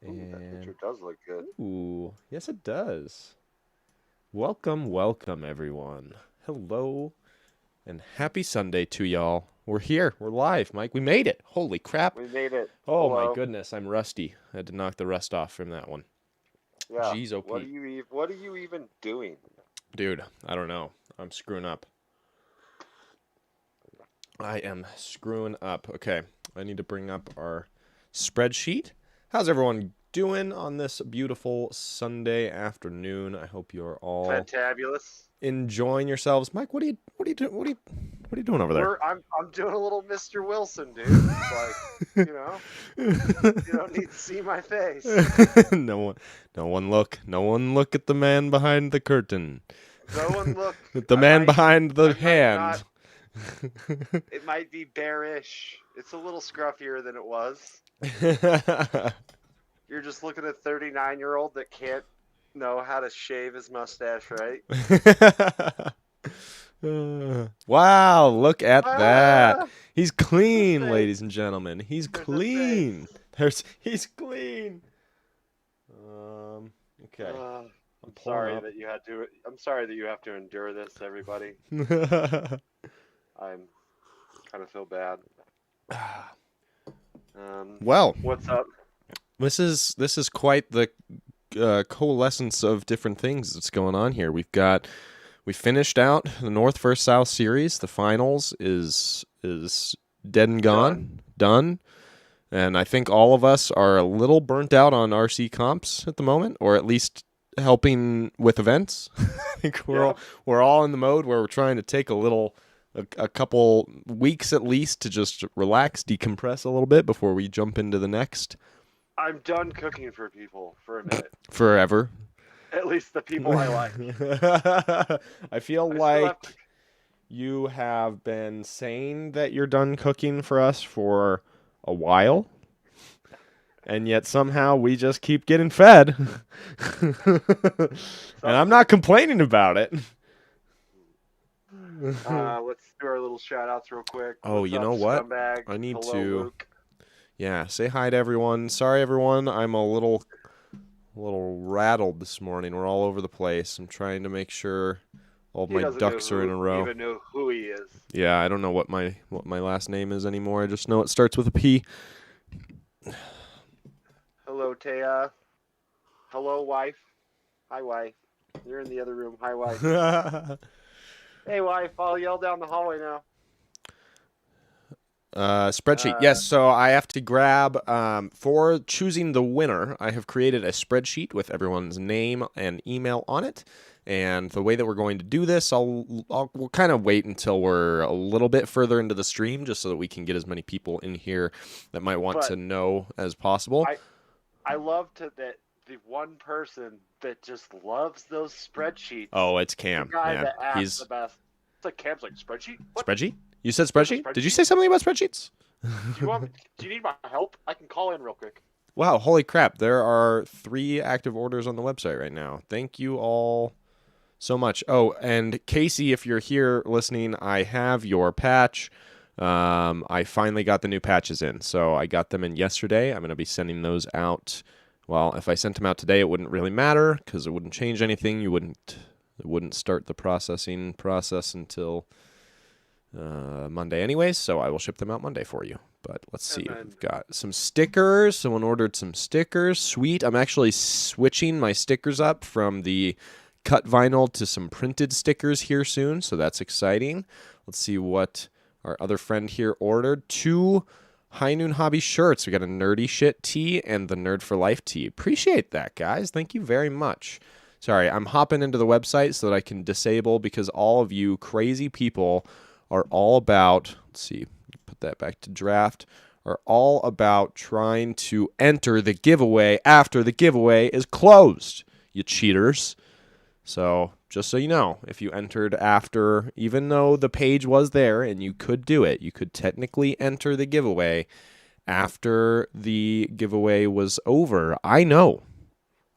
Ooh, that And picture does look good. ooh, yes, it does. Welcome, everyone. Hello, and happy Sunday to y'all. We're here. We're live, Mike. We made it. Holy crap. We made it. Oh my Hello. goodness, I'm rusty. I had to knock the rust off from that one. Yeah. Jeez, oh Pete. What are you even doing? Dude, I don't know. I'm screwing up. I am screwing up. Okay, I need to bring up our spreadsheet. How's everyone doing on this beautiful Sunday afternoon? I hope you're all Fantabulous. enjoying yourselves. Mike, what are you doing? What are you doing over there? I'm doing a little Mr. Wilson, dude. It's like, you know, you don't need to see my face. No one look at the man behind the curtain. No one look. The man behind the I might not. hand. It might be bearish. It's a little scruffier than it was. You're just looking at a 39-year-old that can't know how to shave his mustache, right? Wow, look at that. Ah, He's the clean, face. ladies and gentlemen. He's There's a clean. face. He's clean. Okay. I'm pulling up. I'm sorry that you have to endure this, everybody. I'm kind of feel bad. Well, What's up? this is quite the coalescence of different things that's going on here. We finished out the North versus South series. The finals is dead and gone, done. And I think all of us are a little burnt out on RC comps at the moment, or at least helping with events. I think we're all in the mode where we're trying to take a couple weeks at least to just relax, decompress a little bit before we jump into the next. I'm done cooking for people for a minute. Forever. At least the people I like. I feel like you have been saying that you're done cooking for us for a while, and yet somehow we just keep getting fed. And I'm not complaining about it. Let's do our little shout outs real quick. Oh, What's you up, know what? scumbag? I need Hello, to Luke. Yeah, say hi to everyone. Sorry everyone, I'm a little rattled this morning. We're all over the place. I'm trying to make sure all my ducks are in a row. Even know who he is. Yeah, I don't know what my last name is anymore. I just know it starts with a P. Hello, Taya. Hello, wife. Hi, wife. You're in the other room. Hi, wife. Hey, wife. I'll yell down the hallway now. Spreadsheet. Yes, so I have to grab, for choosing the winner, I have created a spreadsheet with everyone's name and email on it. And the way that we're we'll kind of wait until we're a little bit further into the stream just so that we can get as many people in here that might want to know as possible. I love that the one person that just loves those spreadsheets. Oh, it's Cam. The guy that asks the best. It's like Cam's like, spreadsheet? What? Spreadsheet? You said spreadsheet? Did you say something about spreadsheets? Do you need my help? I can call in real quick. Wow, holy crap. There are 3 active orders on the website right now. Thank you all so much. Oh, and Casey, if you're here listening, I have your patch. I finally got the new patches in. So I got them in yesterday. I'm going to be sending those out. Well, if I sent them out today, it wouldn't really matter because it wouldn't change anything. It wouldn't start the process until Monday anyways, so I will ship them out Monday for you. But let's see. We've got some stickers. Someone ordered some stickers. Sweet. I'm actually switching my stickers up from the cut vinyl to some printed stickers here soon, so that's exciting. Let's see what our other friend here ordered. 2 High Noon Hobby shirts. We got a Nerdy Shit tee and the Nerd for Life tee. Appreciate that, guys. Thank you very much. Sorry, I'm hopping into the website so that I can disable because all of you crazy people are all about, let's see, put that back to draft, are all about trying to enter the giveaway after the giveaway is closed, you cheaters. So just so you know, if you entered after, even though the page was there and you could do it, you could technically enter the giveaway after the giveaway was over. I know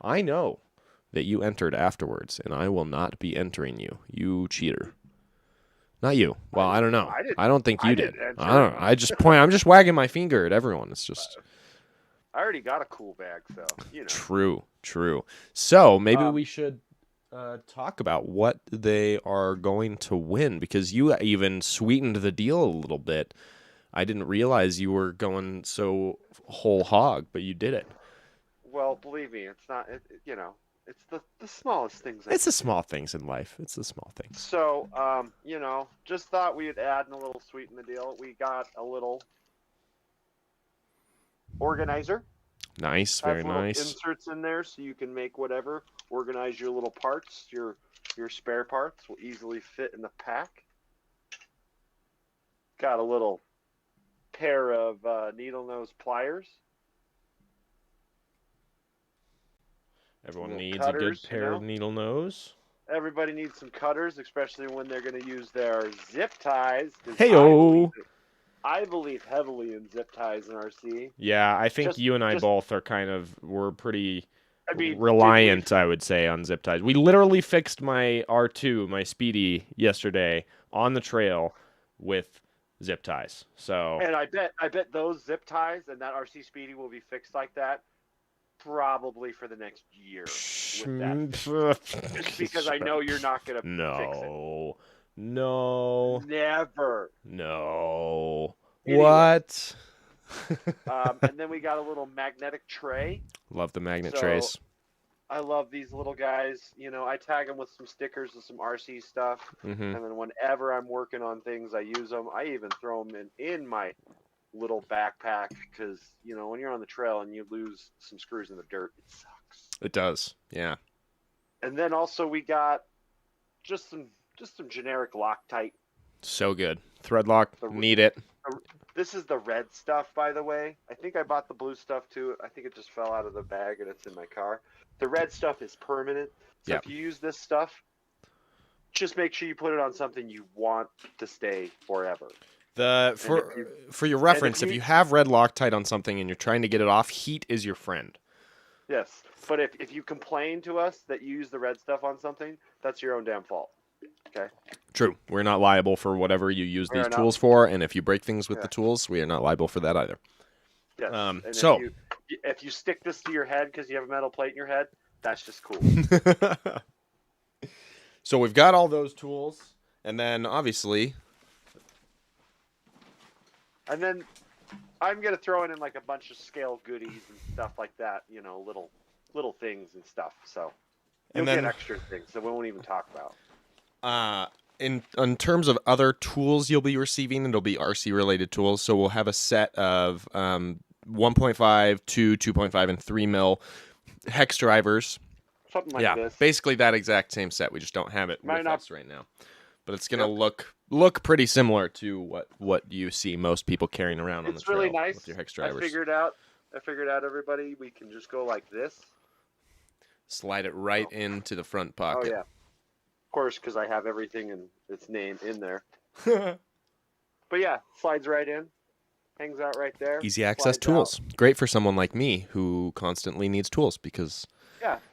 that you entered afterwards, and I will not be entering you, you cheater. Not you. Well, I don't know. I don't think you did. I don't know. I'm just wagging my finger at everyone. It's just I already got a cool bag, so you know. True. So maybe we should talk about what they are going to win, because you even sweetened the deal a little bit. I didn't realize you were going so whole hog, but you did it. Well, believe me, it's not. You know, it's the smallest things. It's the small things in life. It's the small things. So, you know, just thought we'd add a little sweeten the deal. We got a little organizer. Nice, very nice. Inserts in there so you can make whatever. Organize your little parts. Your spare parts will easily fit in the pack. Got a little pair of needle nose pliers. Everyone needs cutters, a good pair of needle nose. Everybody needs some cutters, especially when they're going to use their zip ties. Hey-o! I believe heavily in zip ties in RC. Yeah, I think you and I both are we're pretty reliant, I would say, on zip ties. We literally fixed my R2, my Speedy, yesterday on the trail with zip ties. So, and I bet those zip ties and that RC Speedy will be fixed like that probably for the next year. With that. Just because I know you're not going to fix it. No. Never. No. Anyway. What? And then we got a little magnetic tray. Love the magnet trays. I love these little guys. You know, I tag them with some stickers and some RC stuff. Mm-hmm. And then whenever I'm working on things, I use them. I even throw them in my little backpack because, you know, when you're on the trail and you lose some screws in the dirt, it sucks. It does, yeah. And then also we got just some generic Loctite. So good. Thread lock, need it. This is the red stuff, by the way. I think I bought the blue stuff too. I think it just fell out of the bag and it's in my car. The red stuff is permanent. So if you use this stuff, just make sure you put it on something you want to stay forever. For your reference, if you have red Loctite on something and you're trying to get it off, heat is your friend. Yes, but if you complain to us that you use the red stuff on something, that's your own damn fault. Okay. True. We're not liable for whatever you use these tools for, and if you break things with the tools, we are not liable for that either. Yes. And so if you stick this to your head because you have a metal plate in your head, that's just cool. So we've got all those tools, and then obviously. And then I'm gonna throw in like a bunch of scale goodies and stuff like that. You know, little things and stuff. So you'll get extra things that we won't even talk about. In terms of other tools you'll be receiving, it'll be RC related tools. So we'll have a set of 1.5, 2, 2.5, and 3 mil hex drivers. Something like this. Basically that exact same set. We just don't have it with us right now. But it's gonna look pretty similar to what you see most people carrying around on the trail. It's really nice. With your hex drivers. I figured out, everybody, we can just go like this. Slide it right into the front pocket. Oh yeah. Of course, because I have everything and its name in there. But yeah, slides right in, hangs out right there. Easy access tools. Great for someone like me who constantly needs tools because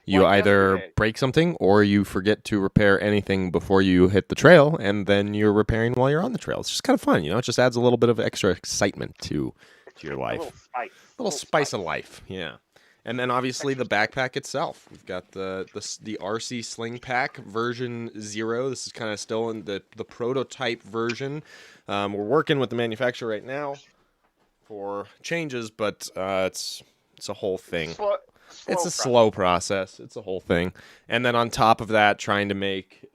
you like either break something or you forget to repair anything before you hit the trail, and then you're repairing while you're on the trail. It's just kind of fun, you know. It just adds a little bit of extra excitement to your life. A little spice of life, yeah. And then obviously the backpack itself. We've got the RC Sling Pack version 0. This is kind of still in the prototype version. We're working with the manufacturer right now for changes, but it's a whole thing. It's a slow process. It's a whole thing. And then on top of that, trying to make...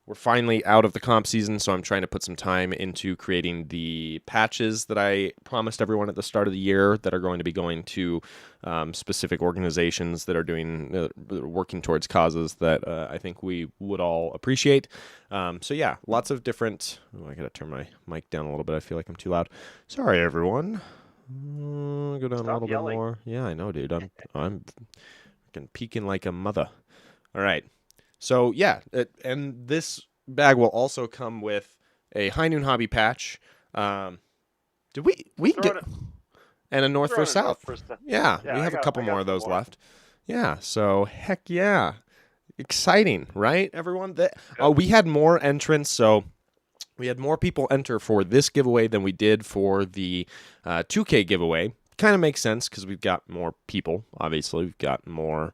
we're finally out of the comp season, so I'm trying to put some time into creating the patches that I promised everyone at the start of the year that are going to be going to specific organizations that are doing working towards causes that I think we would all appreciate. So yeah, lots of different... Oh, I gotta turn my mic down a little bit. I feel like I'm too loud. Sorry, everyone. Go down a little bit more. Yeah, I know, dude. I'm fucking peeking like a mother. All right. So yeah, and this bag will also come with a High Noon Hobby patch. Did we did, and a North for South. Yeah, we have a couple more of those left. Yeah, so heck yeah, exciting, right, everyone? We had more entrants, so we had more people enter for this giveaway than we did for the 2K giveaway. kind of makes sense because we've got more people. Obviously, we've got more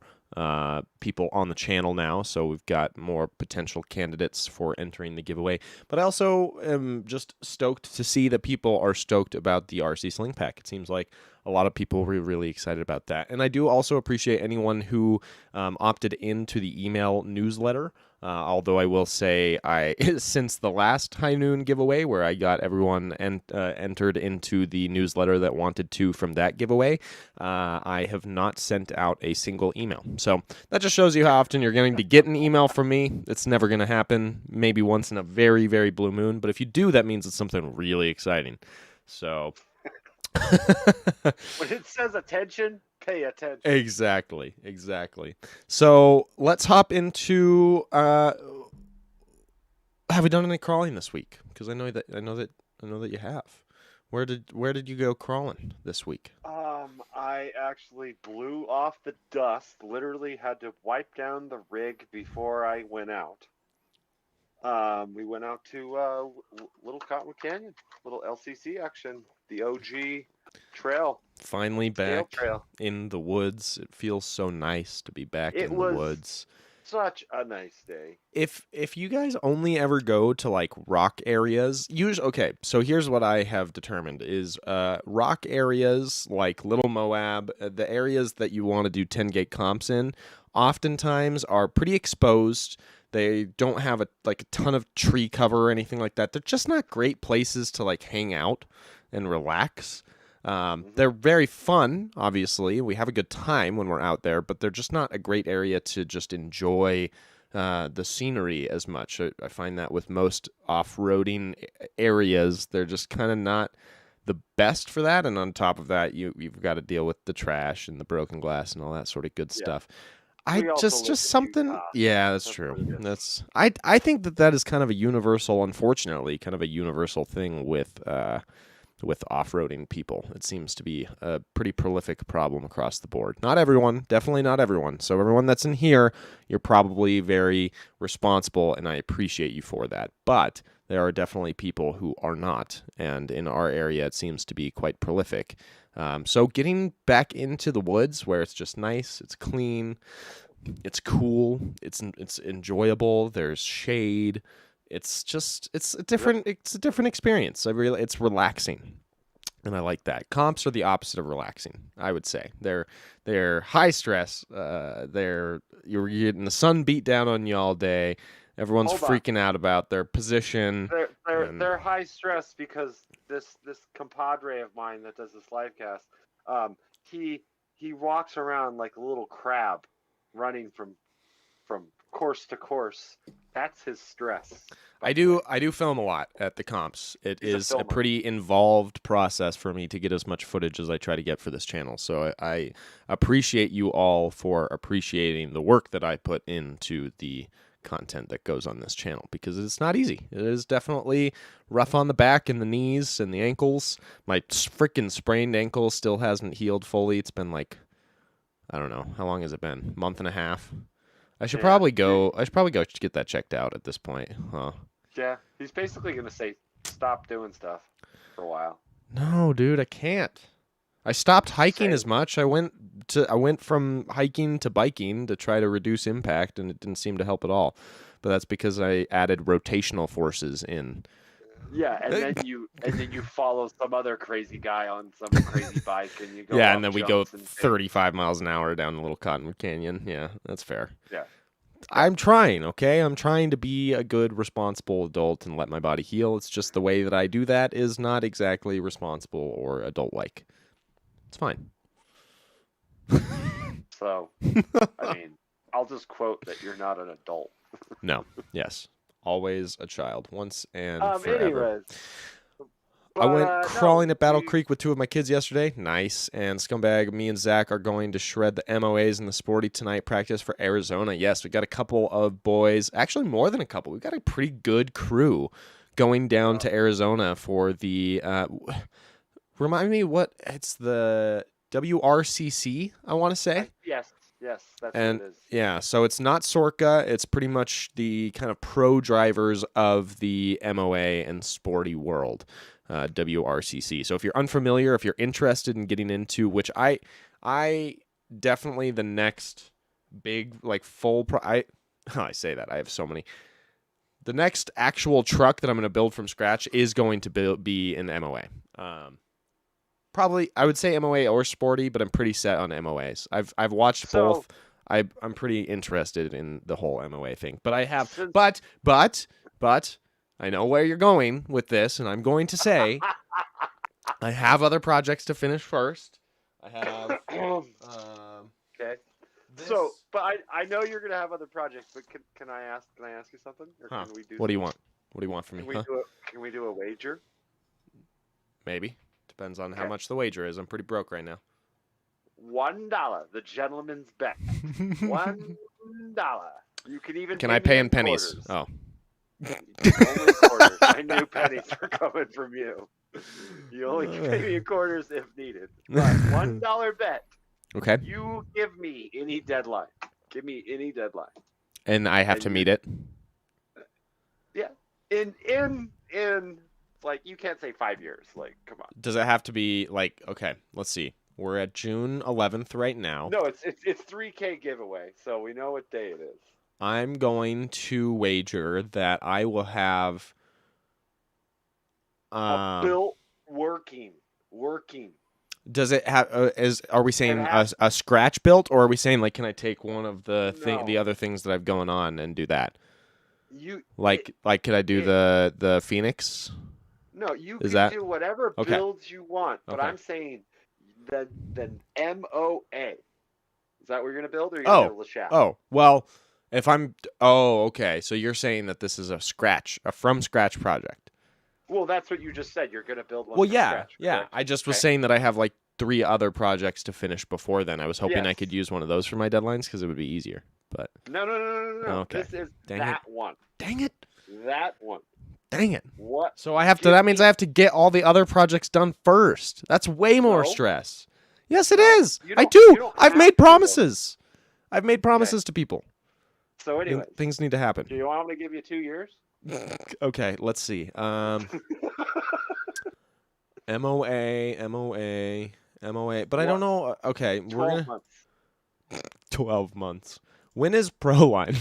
people on the channel now, so we've got more potential candidates for entering the giveaway. But I also am just stoked to see that people are stoked about the RC Sling Pack. It seems like a lot of people were really excited about that. And I do also appreciate anyone who opted into the email newsletter. Although I will say, since the last High Noon giveaway, where I got everyone entered into the newsletter that wanted to from that giveaway, I have not sent out a single email. So that just shows you how often you're going to get an email from me. It's never going to happen. Maybe once in a very, very blue moon. But if you do, that means it's something really exciting. So when it says attention, pay attention. Exactly. So let's hop into. Have we done any crawling this week? Because I know that you have. Where did you go crawling this week? I actually blew off the dust. Literally had to wipe down the rig before I went out. We went out to Little Cottonwood Canyon, little LCC action, the OG trail. Finally back in the woods. It feels so nice to be back in the woods. Such a nice day. If you guys only ever go to like rock areas, okay, so here's what I have determined is rock areas like Little Moab, the areas that you want to do 10 gate comps in, oftentimes are pretty exposed. They don't have a ton of tree cover or anything like that. They're just not great places to like hang out and relax. They're very fun, obviously. We have a good time when we're out there, but they're just not a great area to just enjoy the scenery as much. I find that with most off-roading areas, they're just kind of not the best for that. And on top of that, you've got to deal with the trash and the broken glass and all that sort of good stuff. Just something. Yeah, that's true. I think that is kind of a universal, unfortunately, kind of a universal thing with off-roading people. It seems to be a pretty prolific problem across the board. Not everyone, definitely not everyone. So everyone that's in here, you're probably very responsible, and I appreciate you for that. But there are definitely people who are not, and in our area, it seems to be quite prolific. So getting back into the woods where it's just nice, it's clean, it's cool, it's enjoyable, there's shade. It's a different experience. It's relaxing, and I like that. Comps are the opposite of relaxing, I would say. They're high stress. You're getting the sun beat down on you all day. Everyone's freaking out about their position. They're high stress because this compadre of mine that does this live cast, he walks around like a little crab, running from course to course. That's his stress. I do film a lot at the comps. It is a pretty involved process for me to get as much footage as I try to get for this channel. So I appreciate you all for appreciating the work that I put into the content that goes on this channel, because it's not easy. It is definitely rough on the back and the knees and the ankles. My freaking sprained ankle still hasn't healed fully. It's been like, I don't know, how long has it been? Month and a half. I should probably go to get that checked out at this point, huh? Yeah, he's basically gonna say stop doing stuff for a while. No, dude, I can't. I stopped hiking as much. I went from hiking to biking to try to reduce impact, and it didn't seem to help at all. But that's because I added rotational forces in. Yeah, and then you follow some other crazy guy on some crazy bike, and you go. Yeah, and then we go 35 miles an hour down the Little Cottonwood Canyon. Yeah, that's fair. Yeah. I'm trying, okay? I'm trying to be a good, responsible adult and let my body heal. It's just the way that I do that is not exactly responsible or adult-like. It's fine. So, I mean, I'll just quote that you're not an adult. No. Yes. Always a child. Once and forever. Anyways. I went crawling at Battle Creek with two of my kids yesterday. Nice. And Scumbag, me and Zach are going to shred the MOAs in the Sporty tonight practice for Arizona. Yes, we got a couple of boys. Actually, more than a couple. We've got a pretty good crew going down to Arizona for the... remind me what... It's the WRCC, I want to say. Yes, that's what it is. Yeah, so it's not Sorka. It's pretty much the kind of pro drivers of the MOA and Sporty world. WRCC. So if you're unfamiliar, if you're interested in getting into, which I definitely the next big like I say that I have so many. The next actual truck that I'm going to build from scratch is going to be an MOA. Probably I would say MOA or sporty, but I'm pretty set on MOAs. I've watched both. I'm pretty interested in the whole MOA thing, but I have but I know where you're going with this, and I'm going to say I have other projects to finish first. I have okay. So, but I know you're gonna have other projects, but can I ask you something? Or can we do? What do you want? What do you want from me? Can we do a wager? Maybe. Depends on how much the wager is. I'm pretty broke right now. $1, the gentleman's bet. $1. You can even. Can I pay in pennies? Quarters. Only quarters. I knew pennies were coming from you. You only can pay me in quarters if needed. But $1 bet. Okay. You give me any deadline. Give me any deadline. And I have to meet it. Yeah. In like you can't say 5 years. Like, come on. Does it have to be like okay? Let's see. We're at June 11th right now. No, it's $3K giveaway, so we know what day it is. I'm going to wager that I will have built working. Does it have? Are we saying a scratch built, or are we saying like, can I take one of the other things that I've going on and do that? Could I do the Phoenix? No, you can do whatever builds you want, but I'm saying the MOA. Is that what you're gonna build, or are you gonna build a shaft? Oh, well, if I'm okay. So you're saying that this is a from scratch project. Well, that's what you just said. You're going to build one from scratch. Yeah. Correct? I just was saying that I have like 3 other projects to finish before then. I was hoping I could use one of those for my deadlines because it would be easier. But No. Okay. This is one. Dang it. That one. Dang it. What? So that means I have to get all the other projects done first. That's way more stress. Yes, it is. I do. I've made promises. I've made promises to people. So anyway, things need to happen. Do you want me to give you 2 years? Okay, let's see. MOA. But I don't know. Okay, 12 months. 12 months. When is Proline?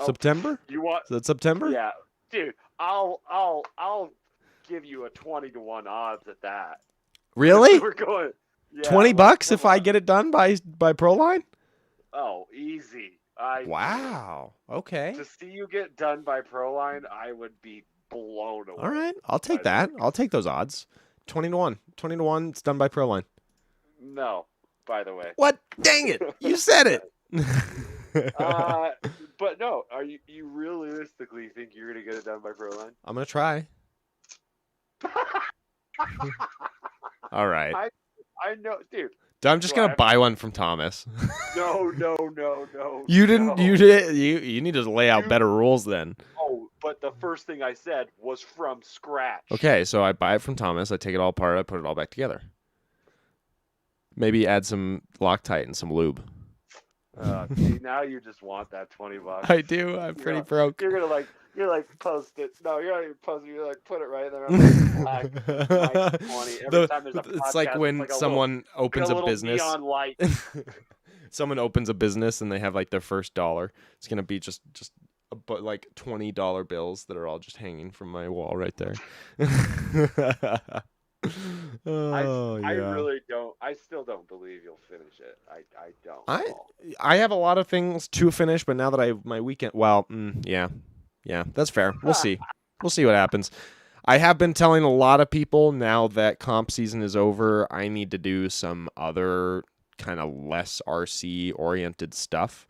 September? You want? Is that September? Yeah, dude. I'll give you a 20-to-1 odds at that. Really? We're going. Yeah, $20 if I get it done by Proline? Oh, easy. Wow. Okay. To see you get done by Proline, I would be blown away. All right. I'll take that. I'll take those odds. 20-to-1. 20-to-1. It's done by Proline. No, by the way. What? Dang it. You said it. But no, you realistically think you're going to get it done by Proline? I'm going to try. All right. I know, dude. I'm just gonna buy one from Thomas. No. You didn't. You did. You need to lay out better rules then. Oh, but the first thing I said was from scratch. Okay, so I buy it from Thomas. I take it all apart. I put it all back together. Maybe add some Loctite and some lube. See, now you just want that $20. I do. I'm pretty broke. You're like post it. No, you're not even posting. You're like put it right there. I'm like, 20. Every time there's a podcast, it's like when someone opens a business. Neon light. Someone opens a business and they have like their first dollar. It's gonna be just like $20 bills that are all just hanging from my wall right there. I really don't. I still don't believe you'll finish it. I don't. I have a lot of things to finish, but now that I have my weekend, yeah, that's fair. We'll see. We'll see what happens. I have been telling a lot of people now that comp season is over, I need to do some other kind of less RC oriented stuff.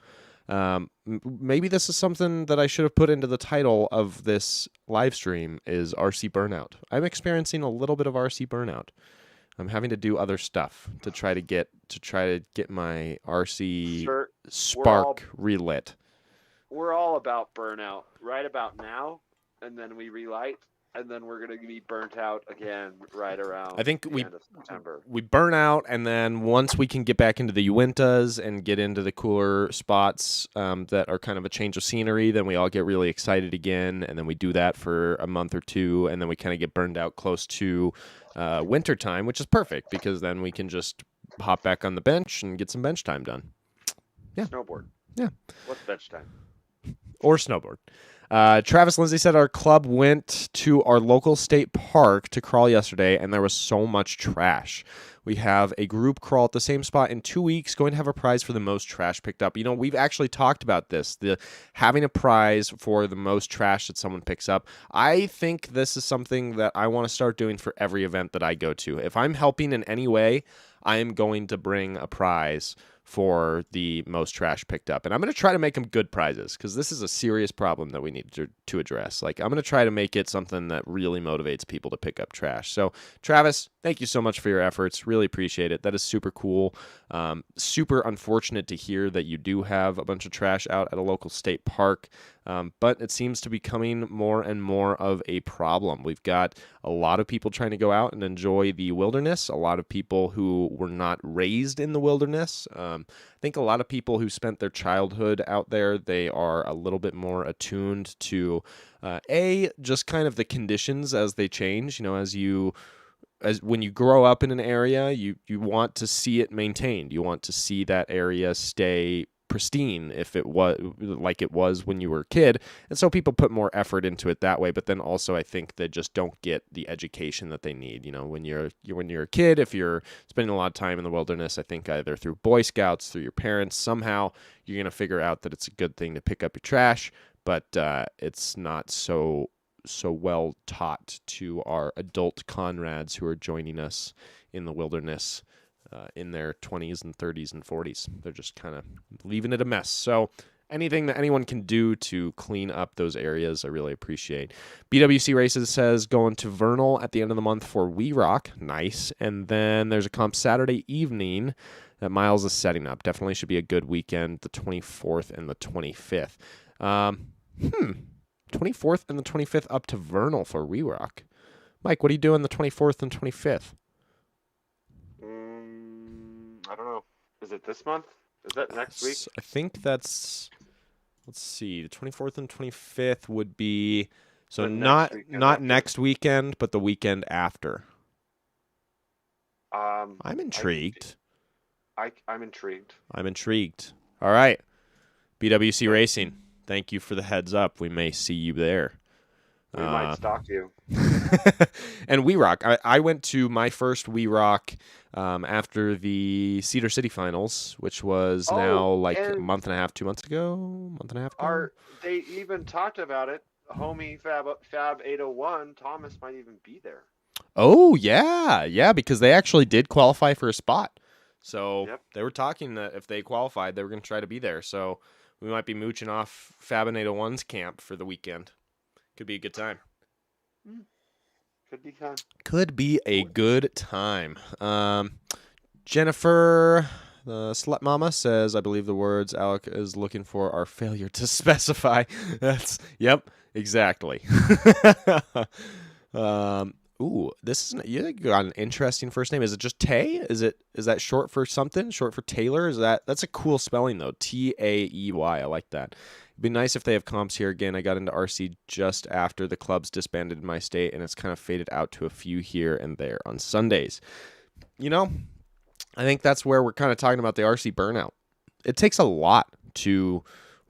Maybe this is something that I should have put into the title of this live stream is RC burnout. I'm experiencing a little bit of RC burnout. I'm having to do other stuff to try to get my RC spark relit. We're all about burnout right about now, and then we relight, and then we're going to be burnt out again right around I think the end of September. we burn out, and then once we can get back into the Uintas and get into the cooler spots that are kind of a change of scenery, then we all get really excited again, and then we do that for a month or two, and then we kind of get burned out close to winter time, which is perfect because then we can just hop back on the bench and get some bench time done. Yeah. Snowboard. Yeah. What's bench time? Or snowboard. Travis Lindsay said our club went to our local state park to crawl yesterday, and there was so much trash. We have a group crawl at the same spot in 2 weeks, going to have a prize for the most trash picked up. You know, we've actually talked about this, having a prize for the most trash that someone picks up. I think this is something that I want to start doing for every event that I go to. If I'm helping in any way, I am going to bring a prize for the most trash picked up. And I'm going to try to make them good prizes because this is a serious problem that we need to address. Like, I'm going to try to make it something that really motivates people to pick up trash. So, Travis, thank you so much for your efforts. Really appreciate it. That is super cool. Super unfortunate to hear that you do have a bunch of trash out at a local state park. But it seems to be becoming more and more of a problem. We've got a lot of people trying to go out and enjoy the wilderness, a lot of people who were not raised in the wilderness. I think a lot of people who spent their childhood out there, they are a little bit more attuned to, just kind of the conditions as they change. You know, as when you grow up in an area, you want to see it maintained. You want to see that area stay pristine if it was like it was when you were a kid, and so people put more effort into it that way. But then also I think they just don't get the education that they need. You know, when you're a kid, if you're spending a lot of time in the wilderness, I think either through Boy Scouts, through your parents, somehow you're going to figure out that it's a good thing to pick up your trash, but it's not so well taught to our adult comrades who are joining us in the wilderness in their 20s and 30s and 40s. They're just kind of leaving it a mess. So anything that anyone can do to clean up those areas, I really appreciate. BWC Races says going to Vernal at the end of the month for We Rock. Nice. And then there's a comp Saturday evening that Miles is setting up. Definitely should be a good weekend, the 24th and the 25th. 24th and the 25th up to Vernal for We Rock. Mike, what are you doing the 24th and 25th? I don't know. Is it this month? Is that next week? I think that's, let's see, the 24th and 25th would be, so not next weekend, but the weekend after. I'm intrigued. I'm intrigued. I'm intrigued. All right. BWC Racing, thank you for the heads up. We may see you there. We might stalk you. And We Rock. I went to my first We Rock after the Cedar City Finals, which was now like a month and a half, 2 months ago, They even talked about it. Homie Fab 801, Thomas might even be there. Oh, yeah, because they actually did qualify for a spot. So They were talking that if they qualified, they were going to try to be there. So we might be mooching off Fab and 801's camp for the weekend. Could be a good time. Could be fun. Could be a good time. Jennifer, the slut mama, says, I believe the words Alec is looking for are failure to specify. Yep, exactly. This is, you got an interesting first name. Is it just Tay? Is that short for something? Short for Taylor? That's a cool spelling though. Taey. I like that. It'd be nice if they have comps here again. I got into RC just after the clubs disbanded in my state, and it's kind of faded out to a few here and there on Sundays. You know, I think that's where we're kind of talking about the RC burnout. It takes a lot to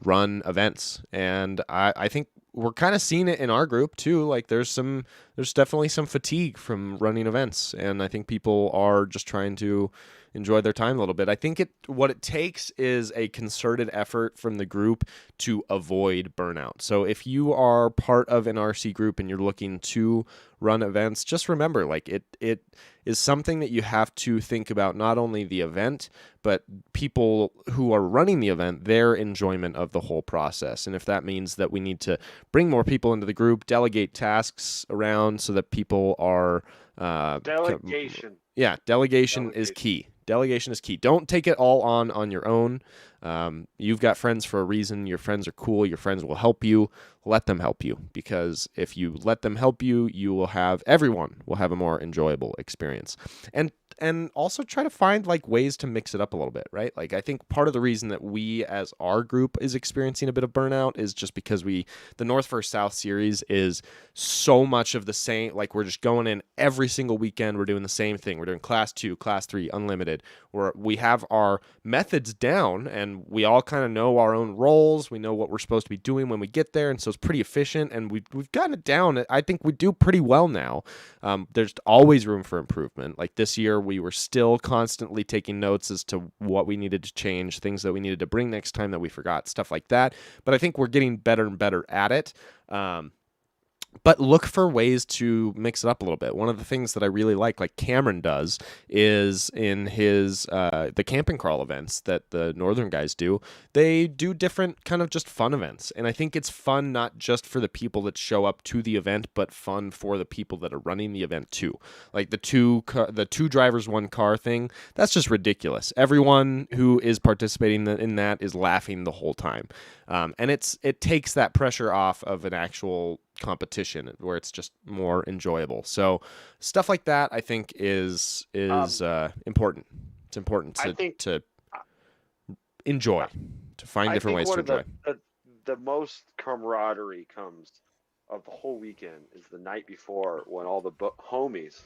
run events, and I think we're kind of seeing it in our group too. Like there's definitely some fatigue from running events, and I think people are just trying to enjoy their time a little bit. I think what it takes is a concerted effort from the group to avoid burnout. So if you are part of an RC group and you're looking to run events, just remember, like it is something that you have to think about, not only the event, but people who are running the event, their enjoyment of the whole process. And if that means that we need to bring more people into the group, delegate tasks around so that people are... delegation. Delegation is key. Delegation is key. Don't take it all on your own. You've got friends for a reason. Your friends are cool. Your friends will help you. Let them help you, because if you let them help you, everyone will have a more enjoyable experience. And also try to find like ways to mix it up a little bit, right? Like I think part of the reason that we as our group is experiencing a bit of burnout is just because the North vs. South series is so much of the same. Like we're just going in every single weekend. We're doing the same thing. We're doing class 2, class 3, unlimited, where we have our methods down and we all kind of know our own roles. We know what we're supposed to be doing when we get there. And so it's pretty efficient, and we've gotten it down. I think we do pretty well now. There's always room for improvement. Like this year, we were still constantly taking notes as to what we needed to change, things that we needed to bring next time that we forgot, stuff like that. But I think we're getting better and better at it. But look for ways to mix it up a little bit. One of the things that I really like Cameron does, is in his the camp and crawl events that the Northern guys do, they do different kind of just fun events. And I think it's fun not just for the people that show up to the event, but fun for the people that are running the event too. Like the two drivers, one car thing, that's just ridiculous. Everyone who is participating in that is laughing the whole time. And it takes that pressure off of an actual competition where it's just more enjoyable. So stuff like that, I think, is important. It's important to enjoy, to find different ways to enjoy. The most camaraderie comes of the whole weekend is the night before, when all the homies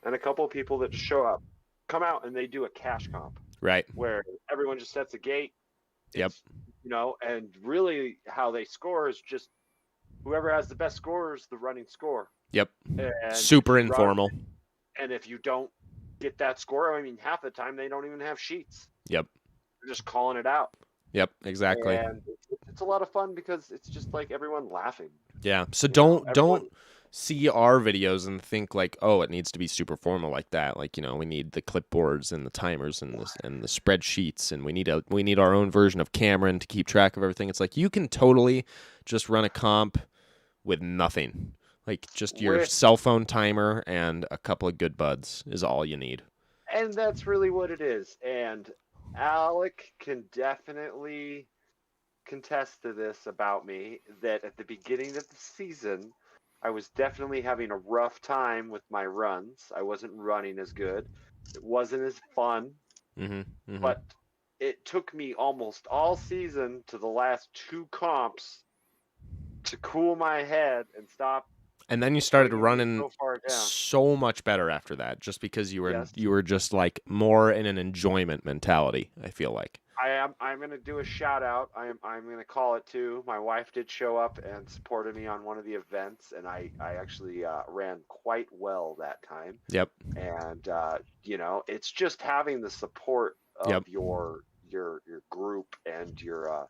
and a couple of people that just show up come out and they do a cash comp, right, where everyone just sets a gate. Yep. And really how they score is just whoever has the best score is the running score. Yep. And super informal. And if you don't get that score, I mean, half the time they don't even have sheets. Yep. They're just calling it out. Yep, exactly. And it's a lot of fun because it's just like everyone laughing. Yeah. So don't see our videos and think like, oh, it needs to be super formal like that. Like, we need the clipboards and the timers and the spreadsheets, and we need our own version of Cameron to keep track of everything. It's like you can totally just run a comp with nothing. Like just your cell phone timer and a couple of good buds is all you need. And that's really what it is. And Alec can definitely contest to this about me, that at the beginning of the season, I was definitely having a rough time with my runs. I wasn't running as good. It wasn't as fun. Mm-hmm. But it took me almost all season to the last 2 comps to cool my head and stop. And then you started running so much better after that, just because you were just like more in an enjoyment mentality, I feel like. I'm going to do a shout out. I'm going to call it too. My wife did show up and supported me on one of the events, and I actually ran quite well that time. Yep. And it's just having the support of your group and your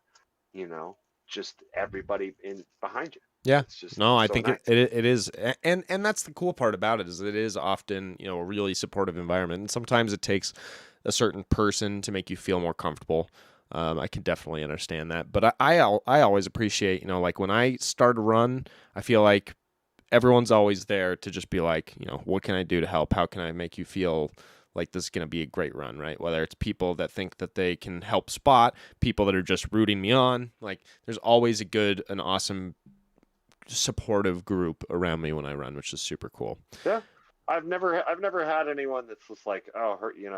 just everybody in behind you. Yeah. It's just I so think nice. it is, and that's the cool part about it, is it is often a really supportive environment, and sometimes it takes a certain person to make you feel more comfortable. I can definitely understand that, but I always appreciate, like when I start a run, I feel like everyone's always there to just be like, what can I do to help? How can I make you feel like this is going to be a great run, right? Whether it's people that think that they can help spot, people that are just rooting me on, like there's always an awesome supportive group around me when I run, which is super cool. Yeah. I've never had anyone that's just like, oh, you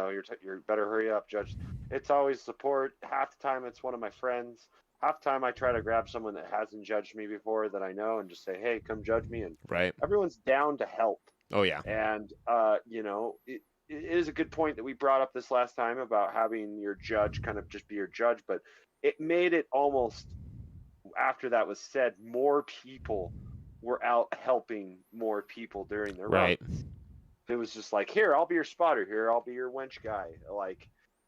better hurry up, Judge. It's always support. Half the time it's one of my friends. Half the time I try to grab someone that hasn't judged me before that I know and just say, hey, come judge me. And right. Everyone's down to help. Oh yeah. And it is a good point that we brought up this last time about having your judge kind of just be your judge, but it made it almost, after that was said, more people were out helping more people during their runs. It was just like, here, I'll be your spotter. Here, I'll be your wench guy.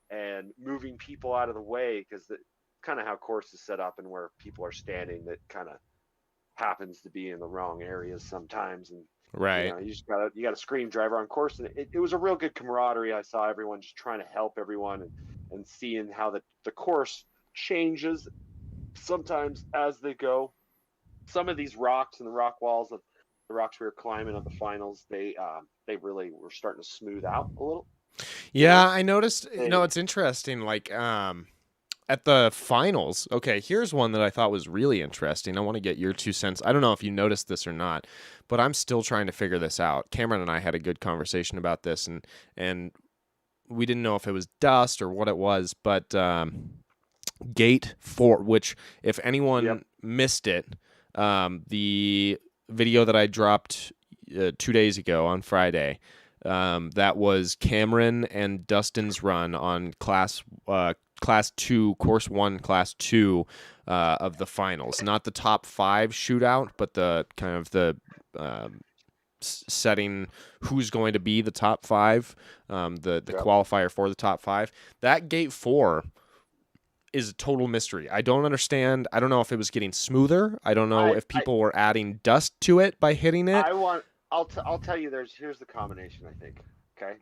And moving people out of the way, because that's kind of how course is set up, and where people are standing, that kind of happens to be in the wrong areas sometimes. And you got a screen driver on course, and it was a real good camaraderie. I saw everyone just trying to help everyone, and seeing how the course changes sometimes as they go. Some of these rocks and the rock walls of the rocks we were climbing at the finals, they really were starting to smooth out a little. Yeah, I noticed. It's interesting. Like, at the finals. Okay, here's one that I thought was really interesting. I want to get your 2 cents. I don't know if you noticed this or not, but I'm still trying to figure this out. Cameron and I had a good conversation about this, and we didn't know if it was dust or what it was, but Gate 4, which if anyone missed it, the video that I dropped 2 days ago on Friday, that was Cameron and Dustin's run on Class 2, Course 1, Class 2 of the finals. Not the top 5 shootout, but the kind of the setting who's going to be the top 5, the qualifier for the top 5. That Gate 4 is a total mystery. I don't understand. I don't know if it was getting smoother. I don't know if people were adding dust to it by hitting it. I'll tell you. Here's the combination. I think. Okay.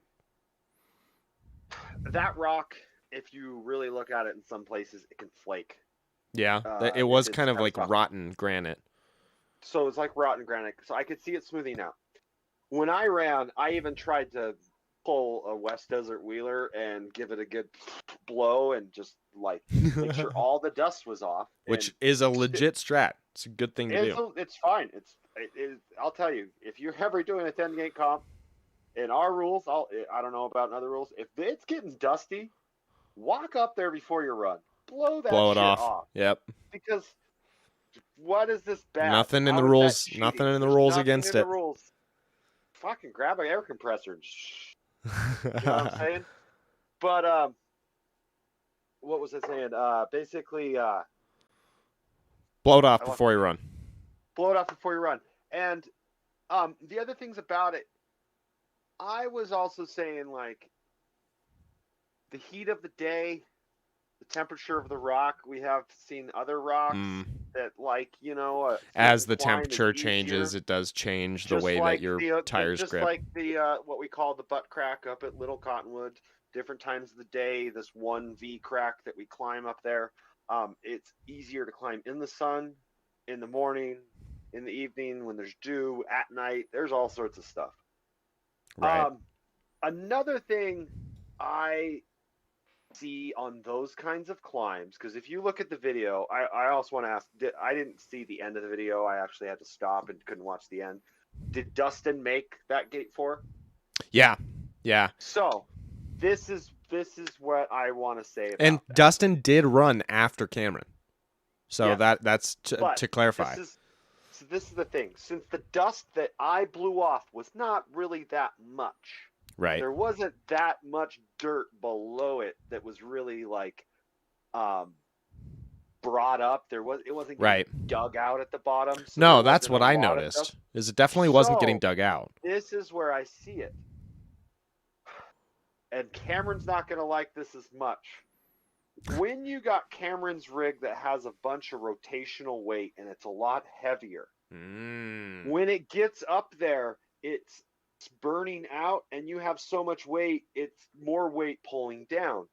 That rock, if you really look at it in some places, it can flake. Yeah, it was kind of like rotten granite. So it's like rotten granite. So I could see it smoothing out. When I ran, I even tried to pull a West Desert Wheeler and give it a good blow and just like make sure all the dust was off. Which is a legit strat. It's a good thing to do. It's fine. I'll tell you, if you're ever doing a 10-gate comp, in our rules, I don't know about in other rules, if it's getting dusty, walk up there before you run. Blow it off. Yep. Because what is this bad? Nothing in the rules. Nothing in the rules against it. Fucking grab an air compressor and you know what I'm saying? But what was I saying? Basically, blow it off before you run. Blow it off before you run. And the other things about it, I was also saying, like, the heat of the day, the temperature of the rock. We have seen other rocks that, like, as the temperature changes, it does change the way that your tires grip. Just like the what we call the butt crack up at Little Cottonwood. Different times of the day, this 1V crack that we climb up there. It's easier to climb in the sun, in the morning, in the evening, when there's dew, at night. There's all sorts of stuff. Right. Another thing I see on those kinds of climbs, because if you look at the video, I also want to ask, I didn't see the end of the video. I actually had to stop and couldn't watch the end. Did Dustin make that Gate 4? Yeah. So this is what I want to say about that. Dustin did run after Cameron. So that's to clarify. This is the thing. Since the dust that I blew off was not really that much. Right. There wasn't that much dirt below it that was really like brought up. It wasn't getting dug out at the bottom. So no, that's what I noticed. Is it definitely wasn't getting dug out. This is where I see it. And Cameron's not going to like this as much. When you got Cameron's rig that has a bunch of rotational weight and it's a lot heavier, when it gets up there, it's burning out and you have so much weight, it's more weight pulling down.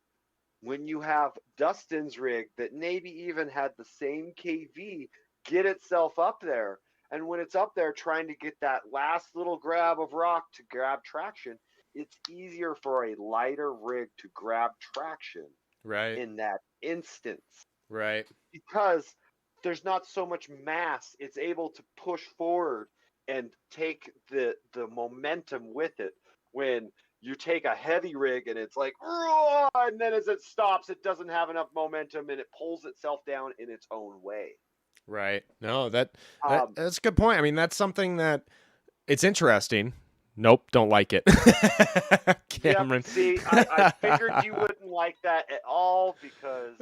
When you have Dustin's rig that maybe even had the same KV get itself up there, and when it's up there trying to get that last little grab of rock to grab traction, it's easier for a lighter rig to grab traction in that instance. Right. Because there's not so much mass. It's able to push forward and take the momentum with it. When you take a heavy rig and it's like, and then as it stops, it doesn't have enough momentum and it pulls itself down in its own way. Right. No, that's a good point. I mean, that's something that it's interesting. Nope, don't like it. Cameron. Yep, see, I figured you wouldn't like that at all because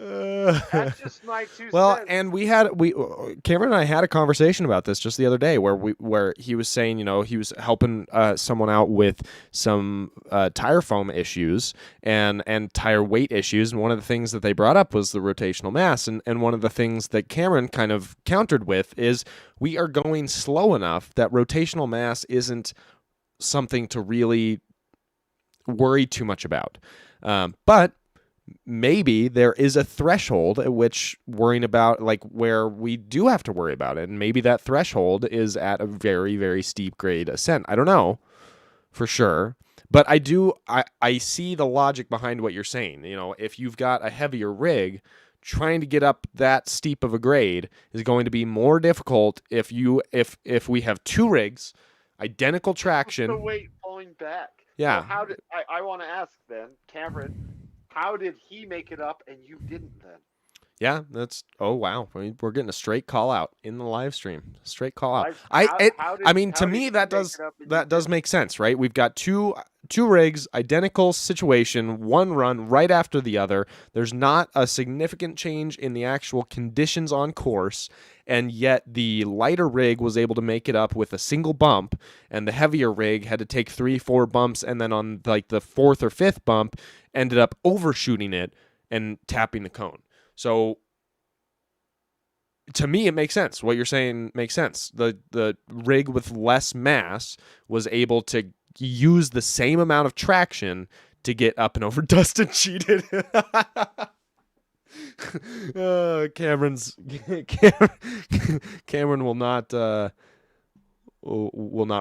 that's just my 2 cents. Well, and Cameron and I had a conversation about this just the other day where he was saying, he was helping someone out with some tire foam issues and tire weight issues, and one of the things that they brought up was the rotational mass, and one of the things that Cameron kind of countered with is we are going slow enough that rotational mass isn't something to really worry too much about. But maybe there is a threshold at which worrying about, like, where we do have to worry about it. And maybe that threshold is at a very, very steep grade ascent. I don't know for sure, But I see the logic behind what you're saying. You know, if you've got a heavier rig, trying to get up that steep of a grade is going to be more difficult if we have two rigs, identical traction. The weight pulling back. Yeah. So how did I want to ask then, Cameron, how did he make it up and you didn't then? Yeah, oh wow, we're getting a straight call out in the live stream. Straight call out. How mean, to me that does make sense, right? We've got two rigs, identical situation, one run right after the other. There's not a significant change in the actual conditions on course, and yet the lighter rig was able to make it up with a single bump, and the heavier rig had to take 3-4 bumps, and then on like the fourth or fifth bump ended up overshooting it and tapping the cone. So to me, it makes sense. What you're saying makes sense. The rig with less mass was able to use the same amount of traction to get up and over Dustin cheated. Cameron will not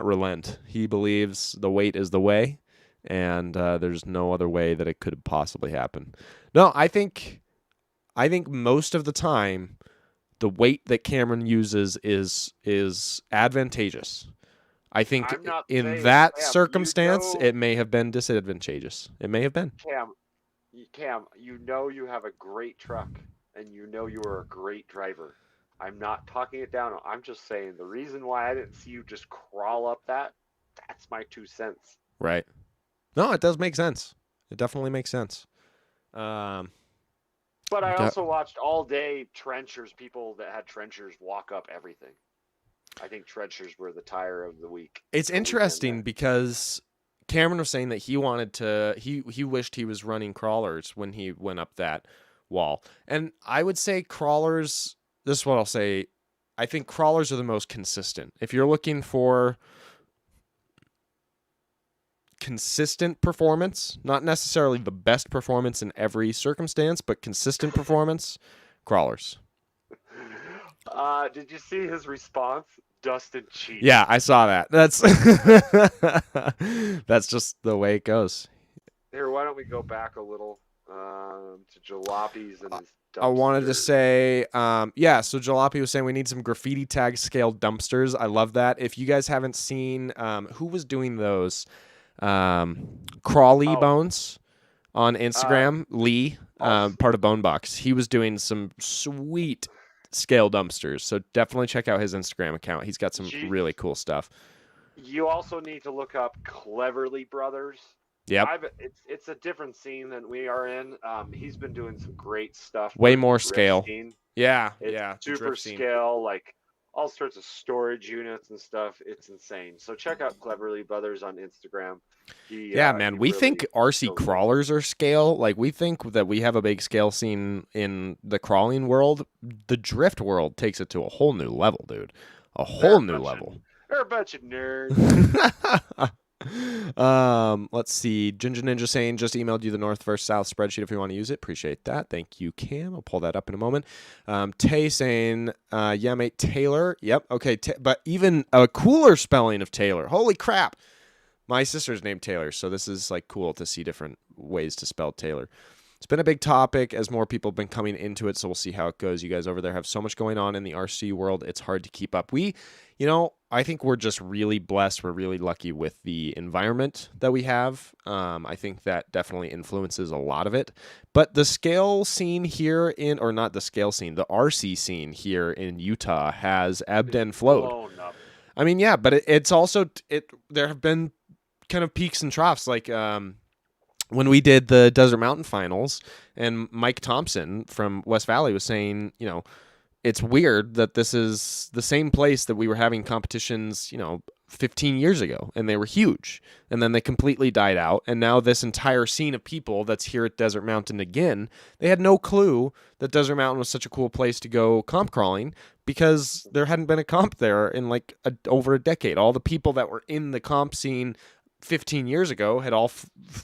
relent. He believes the weight is the way, and there's no other way that it could possibly happen. No, I think most of the time, the weight that Cameron uses is advantageous. I think in that circumstance, it may have been disadvantageous. It may have been. Cam, you know you have a great truck, and you know you are a great driver. I'm not talking it down. I'm just saying the reason why I didn't see you just crawl up that's my 2 cents. Right. No, it does make sense. It definitely makes sense. But I also watched all day people that had trenchers walk up everything. I think trenchers were the tire of the week. It's interesting because Cameron was saying that he wished he was running crawlers when he went up that wall. And I would say crawlers, this is what I'll say, I think crawlers are the most consistent. If you're looking for consistent performance, not necessarily the best performance in every circumstance, but consistent performance, crawlers. Did you see his response? Dustin cheats. Yeah, I saw that. That's just the way it goes. Here, why don't we go back a little to Jalopi's and his dumpster. I wanted to say, so Jalopy was saying we need some graffiti tag scale dumpsters. I love that. If you guys haven't seen, who was doing those? Crawley Bones on Instagram, Lee, part of Bonebox. He was doing some sweet scale dumpsters, so definitely check out his Instagram account. He's got some really cool stuff. You also need to look up Cleverly Brothers. Yep. It's a different scene than we are in. He's been doing some great stuff. Way more scale. Scene. Yeah, Super scale, like all sorts of storage units and stuff. It's insane. So check out Cleverly Brothers on Instagram. Man, we think RC crawlers are scale. Like, we think that we have a big scale scene in the crawling world. The drift world takes it to a whole new level, dude. A whole new level. They're a bunch of nerds. Let's see. Ginger Ninja saying just emailed you the north versus south spreadsheet if you want to use it. Appreciate that. Thank you, Cam. I'll pull that up in a moment. Tay saying, yeah, mate, Taylor. Yep. Okay. But even a cooler spelling of Taylor. Holy crap. My sister's named Taylor, so this is like cool to see different ways to spell Taylor. It's been a big topic as more people have been coming into it, so we'll see how it goes. You guys over there have so much going on in the RC world, it's hard to keep up. I think we're just really blessed. We're really lucky with the environment that we have. I think that definitely influences a lot of it. But the scale scene here the RC scene here in Utah has ebbed and flowed. I mean, yeah, but it's also, there have been kind of peaks and troughs, like when we did the Desert Mountain Finals, and Mike Thompson from West Valley was saying, it's weird that this is the same place that we were having competitions, 15 years ago, and they were huge, and then they completely died out, and now this entire scene of people that's here at Desert Mountain again, they had no clue that Desert Mountain was such a cool place to go comp crawling, because there hadn't been a comp there in over a decade. All the people that were in the comp scene 15 years ago had all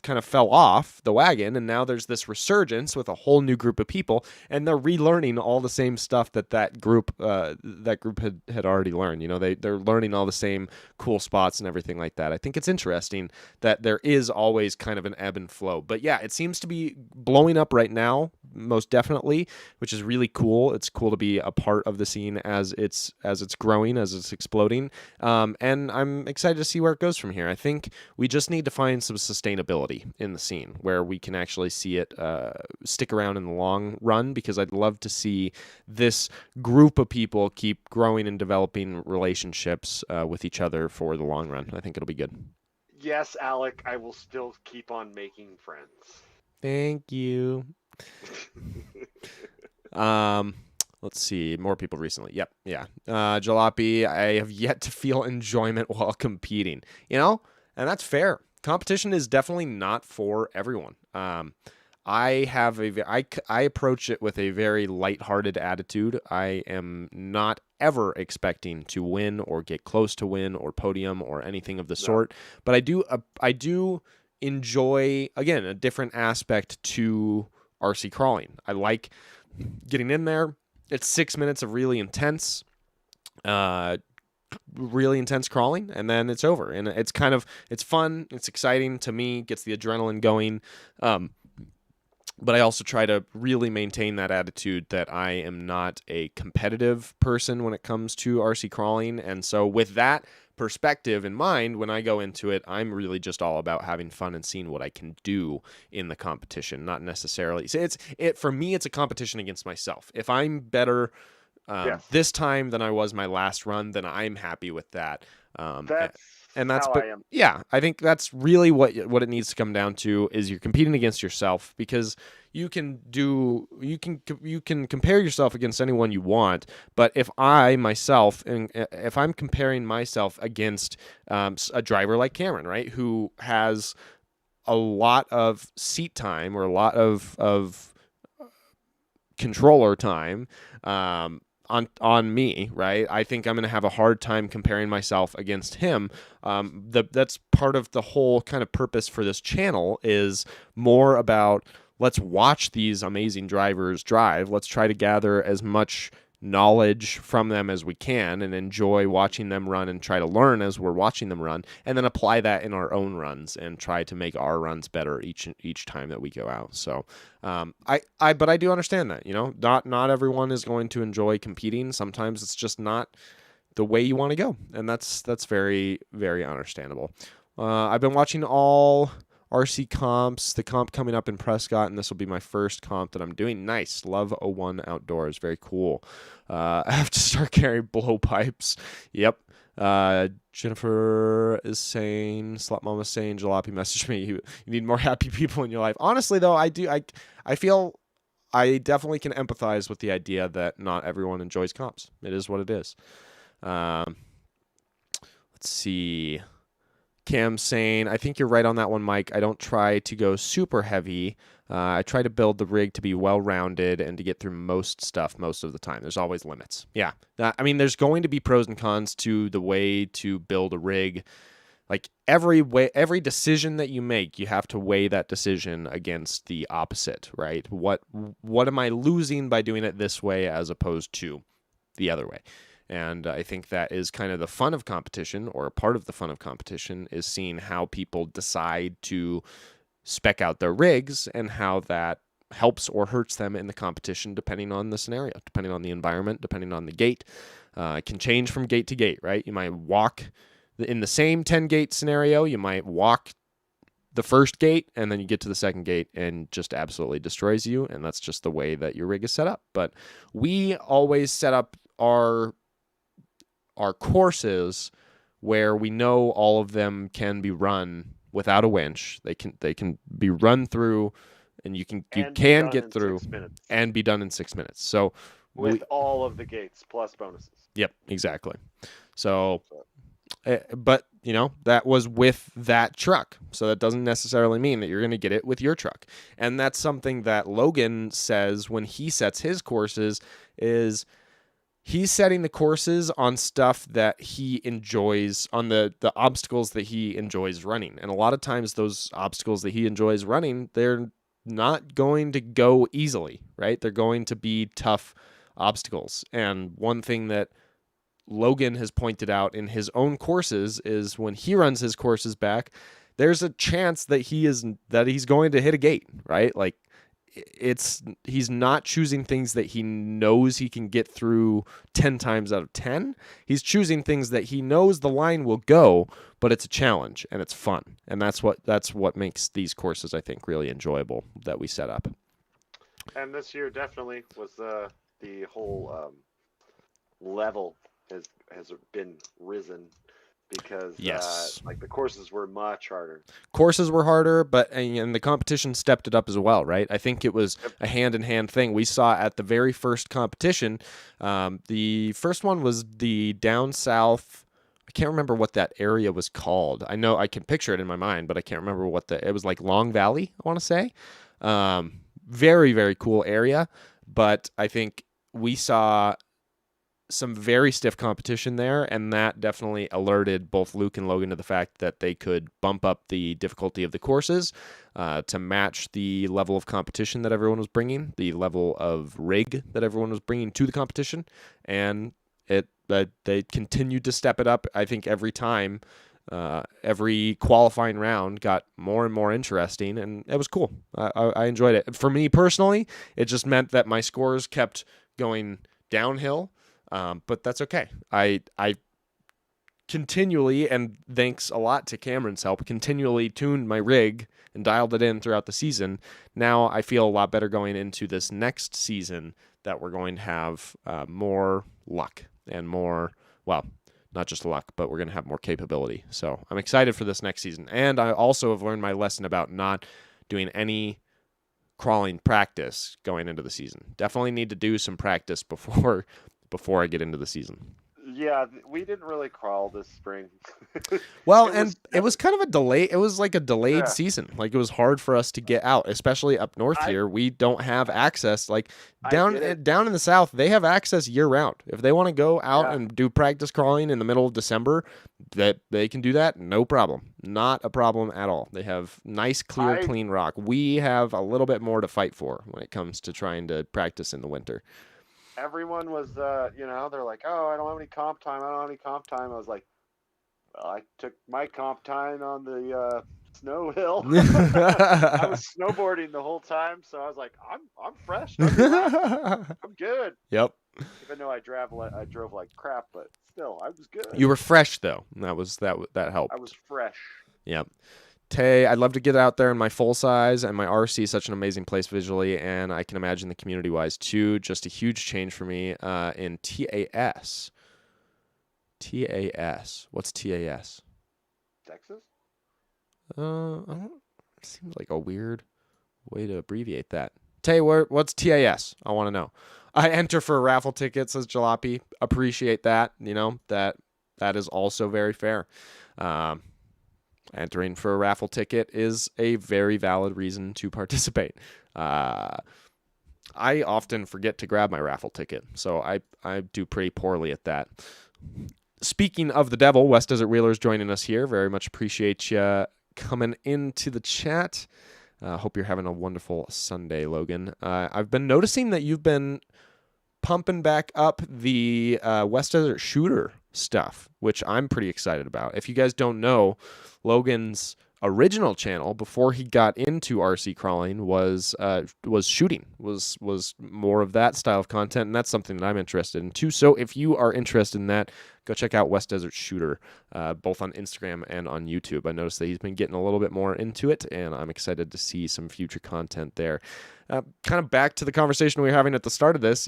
kind of fell off the wagon, and now there's this resurgence with a whole new group of people, and they're relearning all the same stuff that group had already learned. You know, they're learning all the same cool spots and everything like that. I think it's interesting that there is always kind of an ebb and flow. But yeah, it seems to be blowing up right now, most definitely, which is really cool. It's cool to be a part of the scene as it's growing, as it's exploding, and I'm excited to see where it goes from here. I think we just need to find some sustainability in the scene where we can actually see it stick around in the long run, because I'd love to see this group of people keep growing and developing relationships with each other for the long run. I think it'll be good. Yes, Alec, I will still keep on making friends. Thank you. Let's see. More people recently. Yep. Yeah. Jalopy, I have yet to feel enjoyment while competing. You know, and that's fair. Competition is definitely not for everyone. I approach it with a very lighthearted attitude. I am not ever expecting to win or get close to win or podium or anything of the sort. But I do enjoy, again, a different aspect to RC crawling. I like getting in there. It's 6 minutes of really intense crawling, and then it's over. And it's fun. It's exciting to me, gets the adrenaline going. But I also try to really maintain that attitude that I am not a competitive person when it comes to RC crawling. And so with that perspective in mind, when I go into it, I'm really just all about having fun and seeing what I can do in the competition, not necessarily. So for me, it's a competition against myself. If I'm better this time than I was my last run, then I'm happy with that. That's how I am. Yeah, I think that's really what it needs to come down to, is you're competing against yourself, because you can compare yourself against anyone you want, but if I'm comparing myself against a driver like Cameron, right, who has a lot of seat time or a lot of controller time on me, right? I think I'm going to have a hard time comparing myself against him. That's part of the whole kind of purpose for this channel, is more about, let's watch these amazing drivers drive. Let's try to gather as much knowledge from them as we can and enjoy watching them run and try to learn as we're watching them run, and then apply that in our own runs and try to make our runs better each time that we go out. So but I do understand that, you know, not everyone is going to enjoy competing. Sometimes it's just not the way you want to go, and that's very, very understandable. I've been watching all RC comps, the comp coming up in Prescott, and this will be my first comp that I'm doing. Nice. Love 01 Outdoors. Very cool. I have to start carrying blowpipes. Yep. Jennifer is saying, Slut Mama is saying, Jalopy messaged me, you need more happy people in your life. Honestly, though, I feel I definitely can empathize with the idea that not everyone enjoys comps. It is what it is. Let's see. Cam saying, I think you're right on that one, Mike. I don't try to go super heavy. I try to build the rig to be well-rounded and to get through most stuff most of the time. There's always limits. Yeah. I mean, there's going to be pros and cons to the way to build a rig. Like every decision that you make, you have to weigh that decision against the opposite, right? What am I losing by doing it this way as opposed to the other way? And I think that is kind of the fun of competition, or a part of the fun of competition, is seeing how people decide to spec out their rigs and how that helps or hurts them in the competition, depending on the scenario, depending on the environment, depending on the gate. It can change from gate to gate, right? You might walk in the same 10-gate scenario, you might walk the first gate, and then you get to the second gate and just absolutely destroys you, and that's just the way that your rig is set up. But we always set up our courses where we know all of them can be run without a winch. They can be run through, and you can get through and be done in 6 minutes. So with all of the gates plus bonuses. Yep, exactly. So but you know, that was with that truck. So that doesn't necessarily mean that you're going to get it with your truck. And that's something that Logan says when he sets his courses, is he's setting the courses on stuff that he enjoys, on the obstacles that he enjoys running. And a lot of times those obstacles that he enjoys running, they're not going to go easily, right? They're going to be tough obstacles. And one thing that Logan has pointed out in his own courses is when he runs his courses back, there's a chance that he's going to hit a gate, right? Like, he's not choosing things that he knows he can get through 10 times out of 10. He's choosing things that he knows the line will go, but it's a challenge and it's fun. And that's what makes these courses, I think, really enjoyable that we set up. And this year definitely was the whole level has been risen, because yes, like the courses were much harder. Courses were harder, and the competition stepped it up as well, right? I think it was a hand-in-hand thing. We saw at the very first competition, the first one was the down south. I can't remember what that area was called. I know I can picture it in my mind, but I can't remember it was like Long Valley, I want to say. Very, very cool area. But I think we saw some very stiff competition there, and that definitely alerted both Luke and Logan to the fact that they could bump up the difficulty of the courses to match the level of competition that everyone was bringing, the level of rig that everyone was bringing to the competition, and they continued to step it up. I think every time, every qualifying round got more and more interesting, and it was cool. I enjoyed it. For me personally, it just meant that my scores kept going downhill. But that's okay. I continually, and thanks a lot to Cameron's help, continually tuned my rig and dialed it in throughout the season. Now I feel a lot better going into this next season that we're going to have more luck and more, well, not just luck, but we're going to have more capability. So I'm excited for this next season. And I also have learned my lesson about not doing any crawling practice going into the season. Definitely need to do some practice before I get into the season. Yeah, we didn't really crawl this spring. Well, it was kind of a delay. It was like a delayed season. Like, it was hard for us to get out, especially up north here. We don't have access. Like down in the south, they have access year round. If they want to go out and do practice crawling in the middle of December, that they can do that, no problem. Not a problem at all. They have nice, clear, clean rock. We have a little bit more to fight for when it comes to trying to practice in the winter. Everyone was, they're like, oh, I don't have any comp time. I was like, well, I took my comp time on the snow hill. I was snowboarding the whole time, so I was like, I'm fresh. I'm good. Yep. Even though I drove like crap, but still, I was good. You were fresh though. That helped. I was fresh. Yep. Tay, I'd love to get out there in my full size, and my RC is such an amazing place visually, and I can imagine the community wise too. Just a huge change for me in TAS. TAS. What's TAS? Texas? It seems like a weird way to abbreviate that. Tay, what's TAS? I want to know. I enter for a raffle ticket, says Jalopy. Appreciate that. That is also very fair. Entering for a raffle ticket is a very valid reason to participate. I often forget to grab my raffle ticket, so I do pretty poorly at that. Speaking of the devil, West Desert Wheelers joining us here. Very much appreciate you coming into the chat. Hope you're having a wonderful Sunday, Logan. I've been noticing that you've been pumping back up the West Desert Shooter stuff, which I'm pretty excited about. If you guys don't know, Logan's original channel before he got into RC crawling was shooting, was more of that style of content, and that's something that I'm interested in too. So if you are interested in that, go check out West Desert Shooter, both on Instagram and on YouTube. I noticed that he's been getting a little bit more into it, and I'm excited to see some future content there. Kind of back to the conversation we were having at the start of this,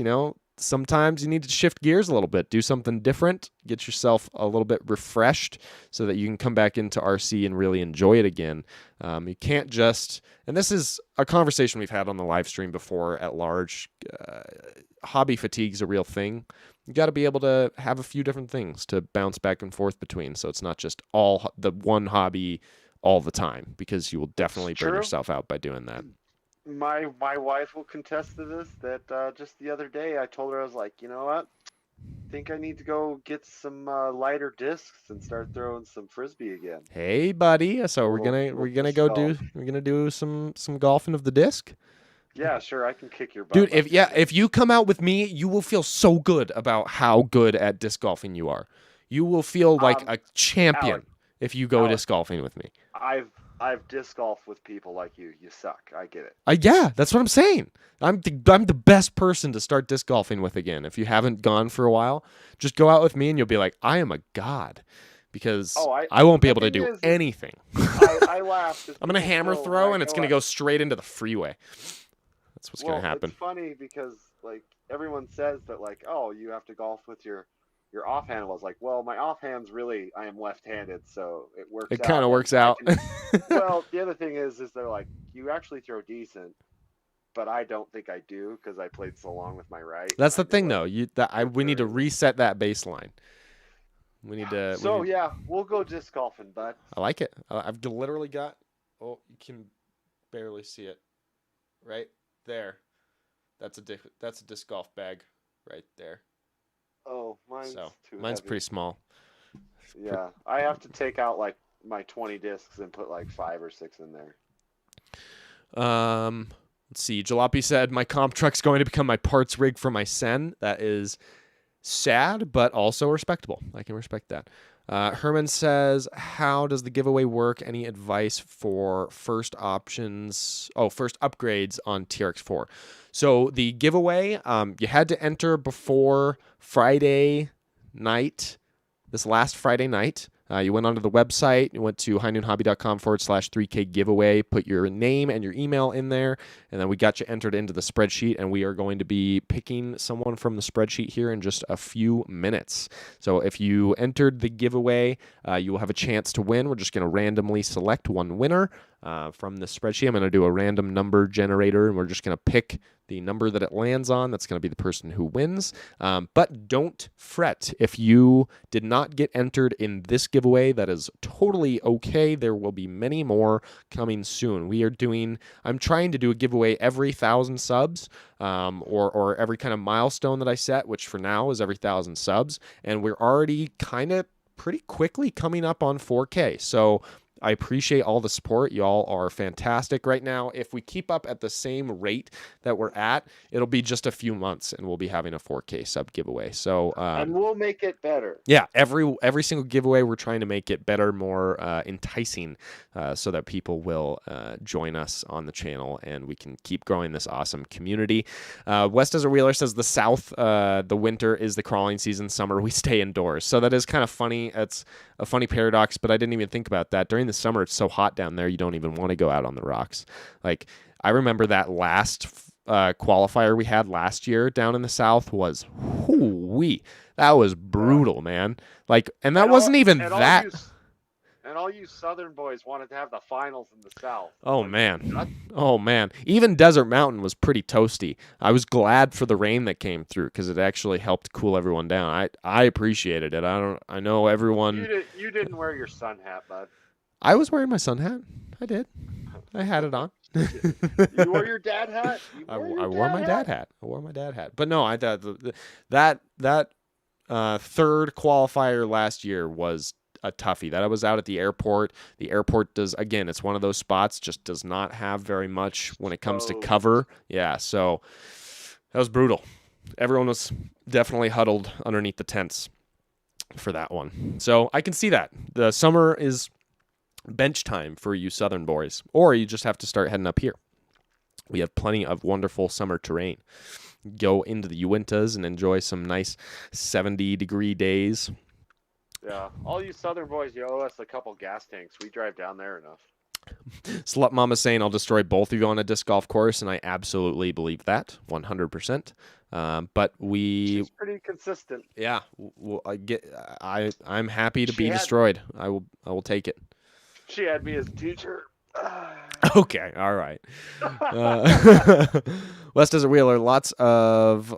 sometimes you need to shift gears a little bit, do something different, get yourself a little bit refreshed so that you can come back into RC and really enjoy it again. You can't just, and this is a conversation we've had on the live stream before at large, hobby fatigue is a real thing. You got to be able to have a few different things to bounce back and forth between, so it's not just all the one hobby all the time, because you will definitely burn yourself out by doing that. My wife will contest to this, that just the other day I told her, I was like, you know what? think I need to go get some lighter discs and start throwing some frisbee again. Hey, buddy. So we're gonna disc golf. we're gonna do some golfing of the disc. Yeah, sure. I can kick your butt. Dude, if you come out with me, you will feel so good about how good at disc golfing you are. You will feel like a champion Alex, if you go disc golfing with me. I've disc golfed with people like you. You suck. I get it. Yeah, that's what I'm saying. I'm the best person to start disc golfing with again. If you haven't gone for a while, just go out with me and you'll be like, I am a god. Because I won't be able to do anything. I laughed. I'm going to hammer throw and it's going to go straight into the freeway. That's what's going to happen. It's funny because like everyone says that like, oh, you have to golf with your offhand. I was like, well, my offhand's really, I am left-handed, so it works. It kind of works out. Well, the other thing is they're like, you actually throw decent, but I don't think I do because I played so long with my right. That's the thing, though. We need to reset that baseline. We need to. So yeah, we'll go disc golfing, bud. I like it. I've literally got. Oh, you can barely see it. Right there. That's a disc golf bag, right there. Oh, mine's too mine's heavy. Pretty small. Yeah, I have to take out like my 20 discs and put like 5 or 6 in there. Let's see. Jalopy said my comp truck's going to become my parts rig for my Sen. That is sad, but also respectable. I can respect that. Herman says, how does the giveaway work? Any advice for first upgrades on TRX4? So the giveaway, you had to enter before Friday night, this last Friday night. You went onto the website, you went to highnoonhobby.com/3K giveaway, put your name and your email in there, and then we got you entered into the spreadsheet, and we are going to be picking someone from the spreadsheet here in just a few minutes. So if you entered the giveaway, you will have a chance to win. We're just going to randomly select one winner from the spreadsheet. I'm going to do a random number generator, and we're just going to pick the number that it lands on. That's going to be the person who wins. But don't fret. If you did not get entered in this giveaway, that is totally okay. There will be many more coming soon. I'm trying to do a giveaway every 1,000 subs, or every kind of milestone that I set, which for now is every 1,000 subs. And we're already kind of pretty quickly coming up on 4K. So I appreciate all the support. Y'all are fantastic right now. If we keep up at the same rate that we're at, it'll be just a few months and we'll be having a 4K sub giveaway. So and we'll make it better. Yeah, every single giveaway we're trying to make it better, more enticing, so that people will join us on the channel and we can keep growing this awesome community. West Desert Wheeler says the South, the winter is the crawling season, summer we stay indoors. So that is kind of funny. It's a funny paradox, but I didn't even think about that. During the summer, it's so hot down there, you don't even want to go out on the rocks. Like, I remember that last qualifier we had last year down in the South was, that was brutal, man. Like, and that wasn't even that. And all you Southern boys wanted to have the finals in the South. Oh, man. Even Desert Mountain was pretty toasty. I was glad for the rain that came through because it actually helped cool everyone down. I appreciated it. I know everyone. You didn't wear your sun hat, bud. I was wearing my sun hat. I did. I had it on. You wore your dad hat? I wore my dad hat. I wore my dad hat. But no, that third qualifier last year was a toughie. That I was out at the airport. The airport it's one of those spots, just does not have very much when it comes to cover. Yeah, so that was brutal. Everyone was definitely huddled underneath the tents for that one. So I can see that. The summer is bench time for you Southern boys, or you just have to start heading up here. We have plenty of wonderful summer terrain. Go into the Uintas and enjoy some nice 70-degree days. Yeah, all you Southern boys, you owe us a couple gas tanks. We drive down there enough. Slut Mama saying I'll destroy both of you on a disc golf course, and I absolutely believe that 100%. But she's pretty consistent. Yeah, I'm happy to be destroyed. I will take it. She had me as a teacher. Okay, all right. West Desert Wheeler, lots of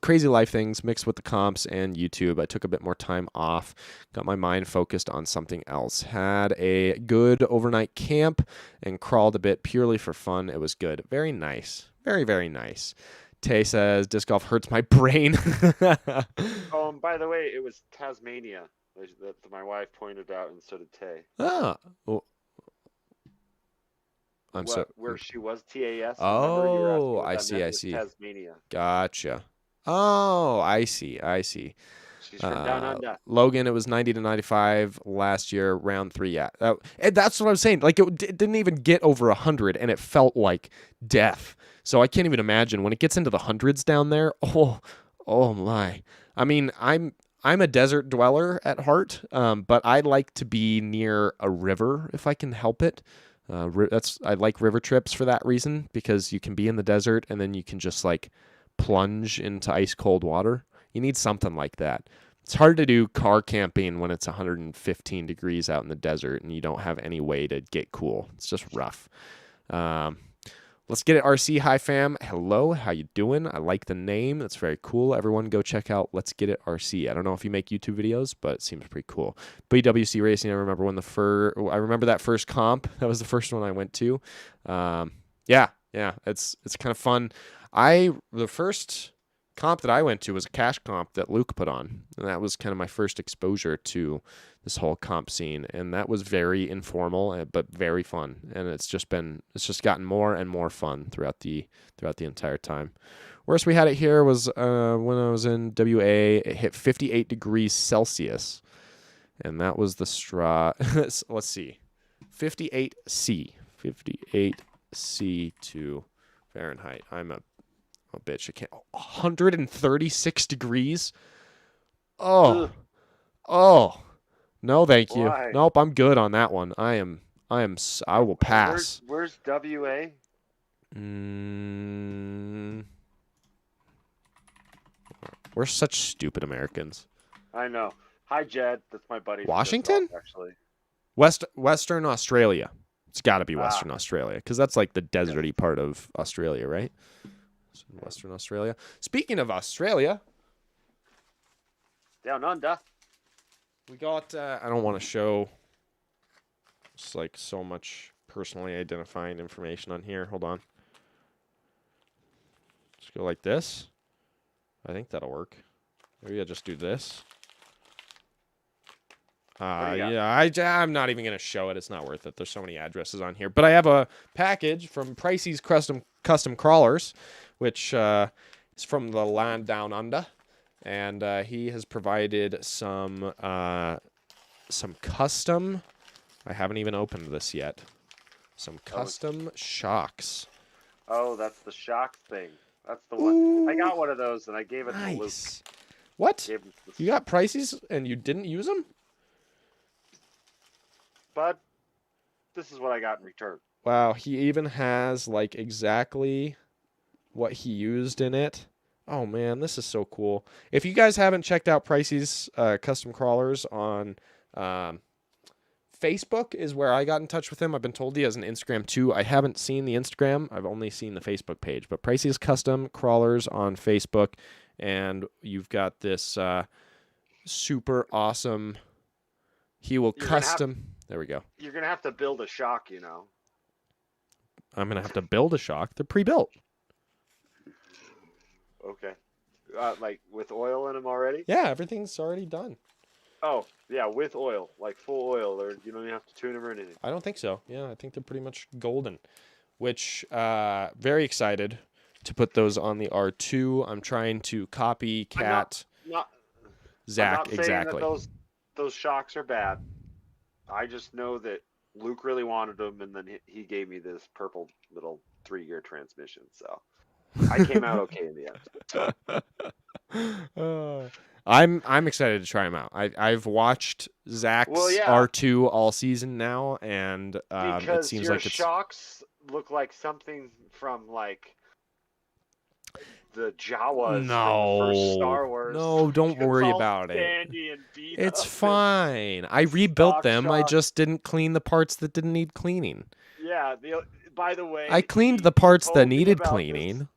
crazy life things mixed with the comps and YouTube. I took a bit more time off, got my mind focused on something else. Had a good overnight camp and crawled a bit purely for fun. It was good. Very nice. Very, very nice. Tay says disc golf hurts my brain. Oh, and by the way, it was Tasmania that my wife pointed out, and so did Tay. Ah, well, Where she was TAS. Remember, you were asking Oh, what I that see. meant? I It was see. Tasmania. Gotcha. Oh, I see. I see. She's from down under. Logan, it was 90 to 95 last year, round 3. Yeah, and that's what I was saying. Like it didn't even get over 100, and it felt like death. So I can't even imagine when it gets into the hundreds down there. Oh my. I mean, I'm a desert dweller at heart, but I like to be near a river if I can help it. I like river trips for that reason, because you can be in the desert and then you can just like plunge into ice cold water. You need something like that. It's hard to do car camping when it's 115 degrees out in the desert and you don't have any way to get cool. It's just rough. Let's get it, RC. Hi, fam. Hello. How you doing? I like the name. That's very cool. Everyone go check out Let's Get It RC. I don't know if you make YouTube videos, but it seems pretty cool. BWC Racing, I remember I remember that first comp. That was the first one I went to. Yeah, it's kind of fun. The first comp that I went to was a cash comp that Luke put on, and that was kind of my first exposure to this whole comp scene, and that was very informal but very fun, and it's just gotten more and more fun throughout the entire time. Worst we had it here was when I was in WA. It hit 58 degrees Celsius, and that was the straw. Let's see, 58 C to Fahrenheit. I'm a bitch. I can't. 136 degrees. Oh. No, thank you. Why? Nope, I'm good on that one. I will pass. Where's WA? We're such stupid Americans. I know. Hi, Jed. That's my buddy. Washington? Actually. Western Australia. It's got to be Western Australia, because that's like the deserty part of Australia, right? Western Australia. Speaking of Australia, down under, we got. I don't want to show. It's like so much personally identifying information on here. Hold on. Just go like this. I think that'll work. Maybe I'll just do this. Yeah, I'm not even going to show it. It's not worth it. There's so many addresses on here. But I have a package from Pricey's Custom Crawlers, which is from the land down under. And he has provided some custom... I haven't even opened this yet. Some custom shocks. Oh, that's the shock thing. That's the one. Ooh. I got one of those, and I gave it to Luke. What? You got Pricey's and you didn't use them? But this is what I got in return. Wow, he even has like exactly what he used in it. Oh man, this is so cool. If you guys haven't checked out Pricey's Custom Crawlers on Facebook is where I got in touch with him. I've been told he has an Instagram too. I haven't seen the Instagram. I've only seen the Facebook page. But Pricey's Custom Crawlers on Facebook. And you've got this super awesome... He will there we go. You're going to have to build a shock, you know. I'm going to have to build a shock. They're pre-built. Okay. Like with oil in them already? Yeah, everything's already done. Oh, yeah, with oil. Like full oil. Or you don't even have to tune them or anything. I don't think so. Yeah, I think they're pretty much golden. Which, very excited to put those on the R2. I'm trying to copycat Zach I'm not exactly. That those shocks are bad. I just know that Luke really wanted them, and then he gave me this purple little 3-gear transmission. So I came out okay in the end. I'm excited to try them out. I've watched Zach's R2 all season now, and it seems like shocks look like something from like the Jawas from the first Star Wars. No, don't worry about it. It's fine. I rebuilt them. Shock. I just didn't clean the parts that didn't need cleaning. Yeah. By the way, I cleaned the parts that needed cleaning.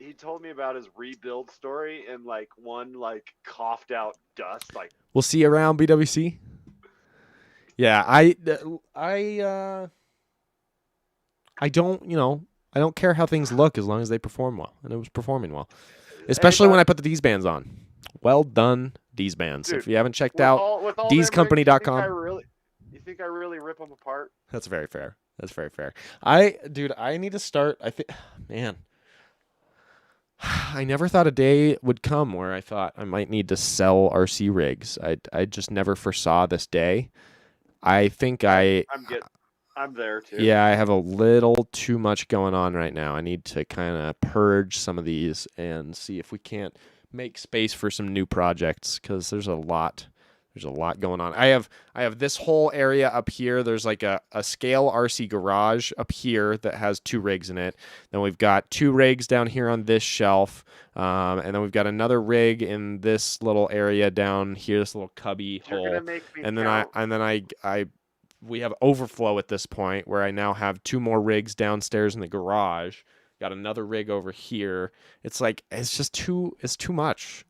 He told me about his rebuild story, and like one like coughed out dust. Like, we'll see you around BWC. Yeah, I don't, I don't care how things look as long as they perform well, and it was performing well, especially when I put the D's bands on. Well done, D's bands. Dude, if you haven't checked out with all DsCompany.com, you think I really rip them apart? That's very fair. That's very fair. Dude, I need to start. I think, man, I never thought a day would come where I thought I might need to sell RC rigs. I just never foresaw this day. I think I'm there too. Yeah, I have a little too much going on right now. I need to kind of purge some of these and see if we can't make space for some new projects, because there's a lot going on. I have this whole area up here. There's like a scale RC garage up here that has 2 rigs in it. Then we've got 2 rigs down here on this shelf. And then we've got another rig in this little area down here, this little cubby hole. And then we have overflow at this point where I now have 2 more rigs downstairs in the garage. Got another rig over here. It's like it's too much.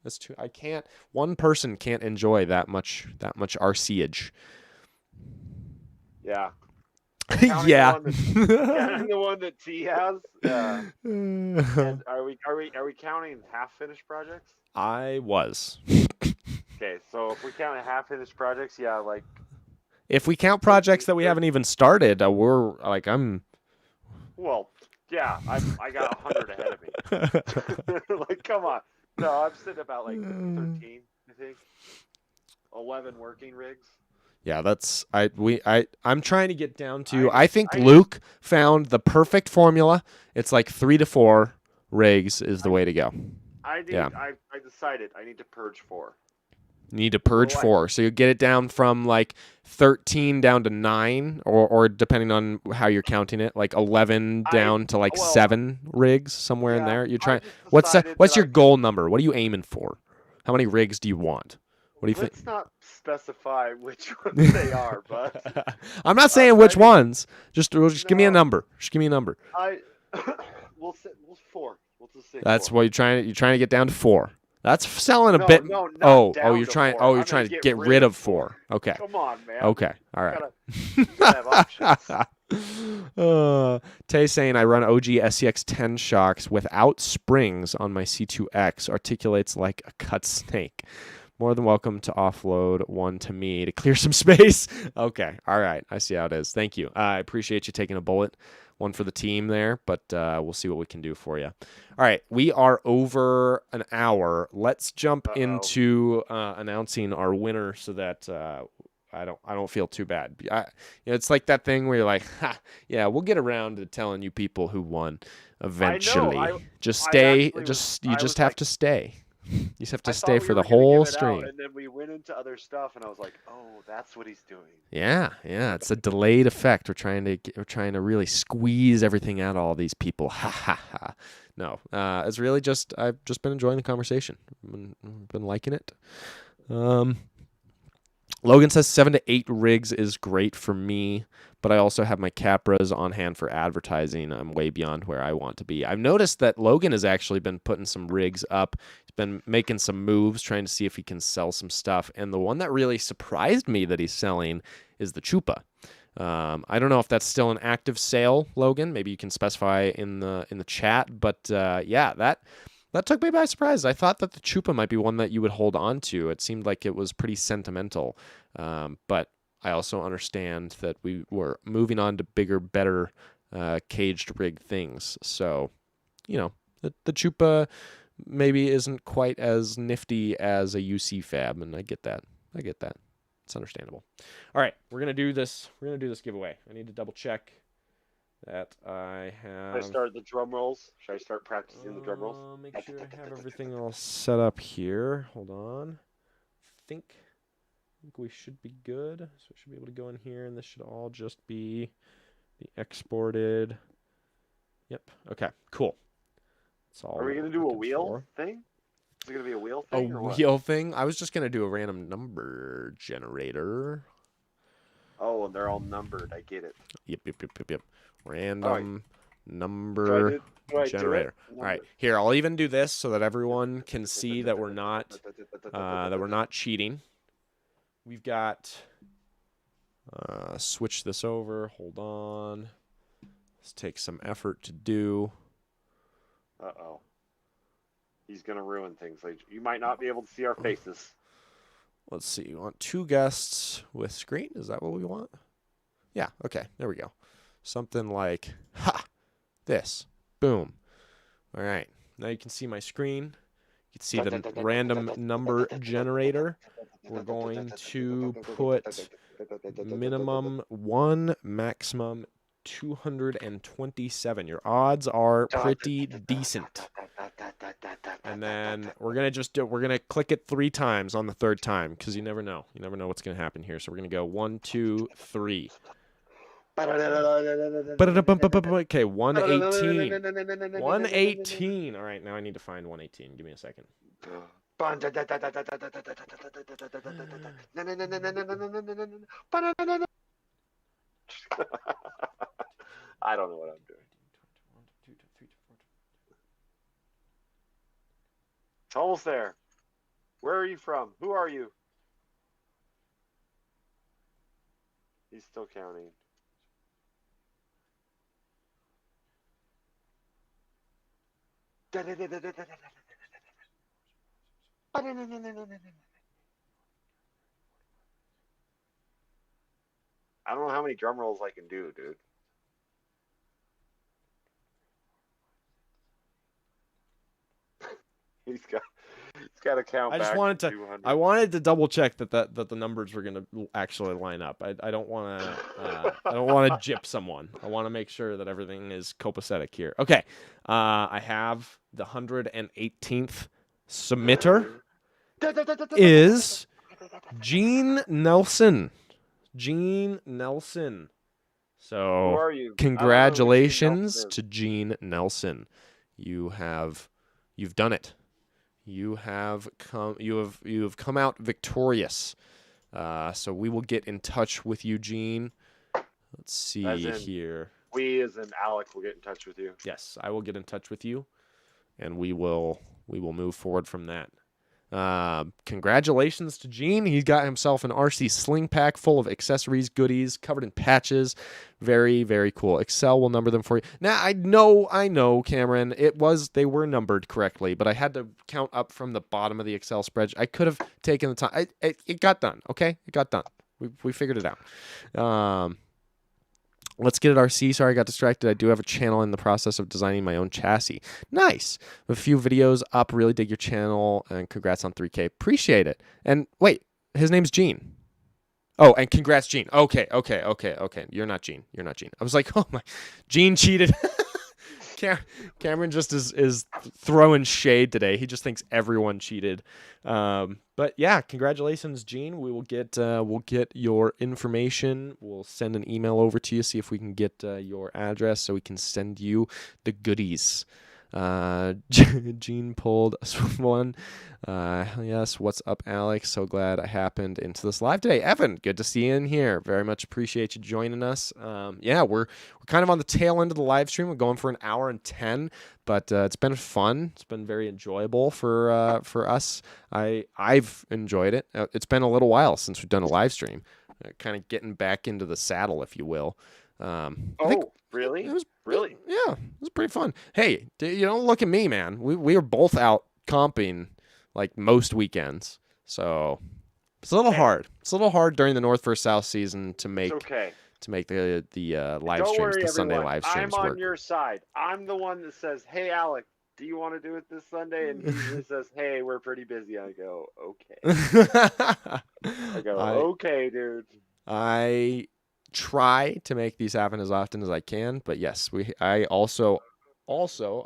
One person can't enjoy that much RCage. Yeah. Yeah. The one that T has. Yeah. And are we counting half finished projects? I was. Okay, so if we count half finished projects, yeah, like if we count projects that we haven't even started, we're like well, yeah, I got 100 ahead of me. Like, come on. No, I'm sitting about like 13, I think. 11 working rigs. Yeah, I'm trying to get down to. I think Luke found the perfect formula. It's like 3 to 4 rigs is the way to go. I decided I need to purge 4. You need to purge 4, so you get it down from like 13 down to 9, or depending on how you're counting it, like 11 down to like 7 rigs somewhere in there. You're trying. What's your goal number? What are you aiming for? How many rigs do you want? What do you think? Let's not specify which ones they are, but I'm not saying which ones. Just give me a number. Just give me a number. We'll 4. We'll just say That's 4. what you're trying to get down to 4. That's selling a bit. You're trying to get rid of 4. Okay. Come on, man. Okay. All right. You gotta have options. Tay saying I run OG SCX 10 shocks without springs on my C2X. Articulates like a cut snake. More than welcome to offload one to me to clear some space. Okay. All right. I see how it is. Thank you. I appreciate you taking a bullet. One for the team there, but we'll see what we can do for you. All right, we are over an hour. Let's jump into announcing our winner, so that I don't feel too bad. It's like that thing where you're like, yeah, we'll get around to telling you people who won eventually. You just have to stay. You just have to stay for the whole stream. And then we went into other stuff, and I was like, "Oh, that's what he's doing." Yeah. It's a delayed effect. We're trying to really squeeze everything out of all these people. Ha ha ha. No, it's really just I've just been enjoying the conversation. Been liking it. Logan says 7 to 8 rigs is great for me, but I also have my Capras on hand for advertising. I'm way beyond where I want to be. I've noticed that Logan has actually been putting some rigs up. He's been making some moves, trying to see if he can sell some stuff. And the one that really surprised me that he's selling is the Chupa. I don't know if that's still an active sale, Logan. Maybe you can specify in the chat. But yeah, that took me by surprise. I thought that the Chupa might be one that you would hold on to. It seemed like it was pretty sentimental. But I also understand that we were moving on to bigger, better caged rig things. So, the Chupa maybe isn't quite as nifty as a UC Fab, and I get that. It's understandable. All right, we're gonna do this. We're gonna do this giveaway. I need to double check that I have. Should I start the drum rolls? Should I start practicing the drum rolls? Make sure I have everything all set up here. Hold on. I think we should be good. So we should be able to go in here, and this should all just be the exported. Yep. Okay. Cool. That's all. Are we gonna do a wheel thing? Is it gonna be a wheel thing? A wheel thing? I was just gonna do a random number generator. Oh, and they're all numbered. I get it. Yep. Random number generator. All right, here I'll even do this so that everyone can see that we're not cheating. We've got switch this over. Hold on. This takes some effort to do. Uh-oh. He's going to ruin things. Like, you might not be able to see our faces. Let's see. You want 2 guests with screen? Is that what we want? Yeah. Okay. There we go. Something like, this. Boom. All right. Now you can see my screen. You can see the random number generator. We're going to put minimum 1, maximum 227. Your odds are pretty decent. And then we're gonna click it 3 times on the 3rd time, because you never know. You never know what's gonna happen here. So we're gonna go 1, 2, 3. Okay, 118. 118. All right, now I need to find 118. Give me a second. I don't know what I'm doing. It's almost there. Where are you from? Who are you? He's still counting. I don't know how many drum rolls I can do, dude. He's got to count. I wanted to double check that the numbers were gonna actually line up. I don't want to gyp someone. I want to make sure that everything is copacetic here. Okay, I have the 118th submitter is Gene Nelson. Gene Nelson. So who are you? Congratulations to Gene Nelson. You've done it. You have come out victorious. So we will get in touch with you, Gene. Let's see here. We, as in Alec, will get in touch with you. Yes, I will get in touch with you, and we will move forward from that. Congratulations to Gene. He got himself an RC sling pack full of accessories, goodies, covered in patches. Very, very cool. Excel will number them for you. Now, I know, Cameron, they were numbered correctly, but I had to count up from the bottom of the Excel spreadsheet. I could have taken the time. It got done, okay? It got done. We figured it out. Let's get at RC. Sorry, I got distracted. I do have a channel in the process of designing my own chassis. Nice. A few videos up. Really dig your channel. And congrats on 3K. Appreciate it. And wait, his name's Gene. Oh, and congrats, Gene. Okay. You're not Gene. I was like, oh my, Gene cheated. Cameron just is throwing shade today. He just thinks everyone cheated. But yeah, congratulations, Gene. We will get your information. We'll send an email over to you, see if we can get your address so we can send you the goodies. Gene pulled one. Yes, what's up, Alex? So glad I happened into this live today. Evan, good to see you in here. Very much appreciate you joining us. Yeah, we're kind of on the tail end of the live stream. We're going for 1 hour and 10, but it's been fun. It's been very enjoyable for us. I've enjoyed it. It's been a little while since we've done a live stream. Kind of getting back into the saddle, if you will. I think really? It was really, yeah, it was pretty fun. Hey, you don't look at me, man. We were both out comping like most weekends, so it's a little hard. It's a little hard during the North versus South season to make the live streams, the Sunday live streams. I'm on your side. I'm the one that says, "Hey, Alec, do you want to do it this Sunday?" And he says, "Hey, we're pretty busy." I go, "Okay." "Okay, dude." I try to make these happen as often as I can, but yes, I also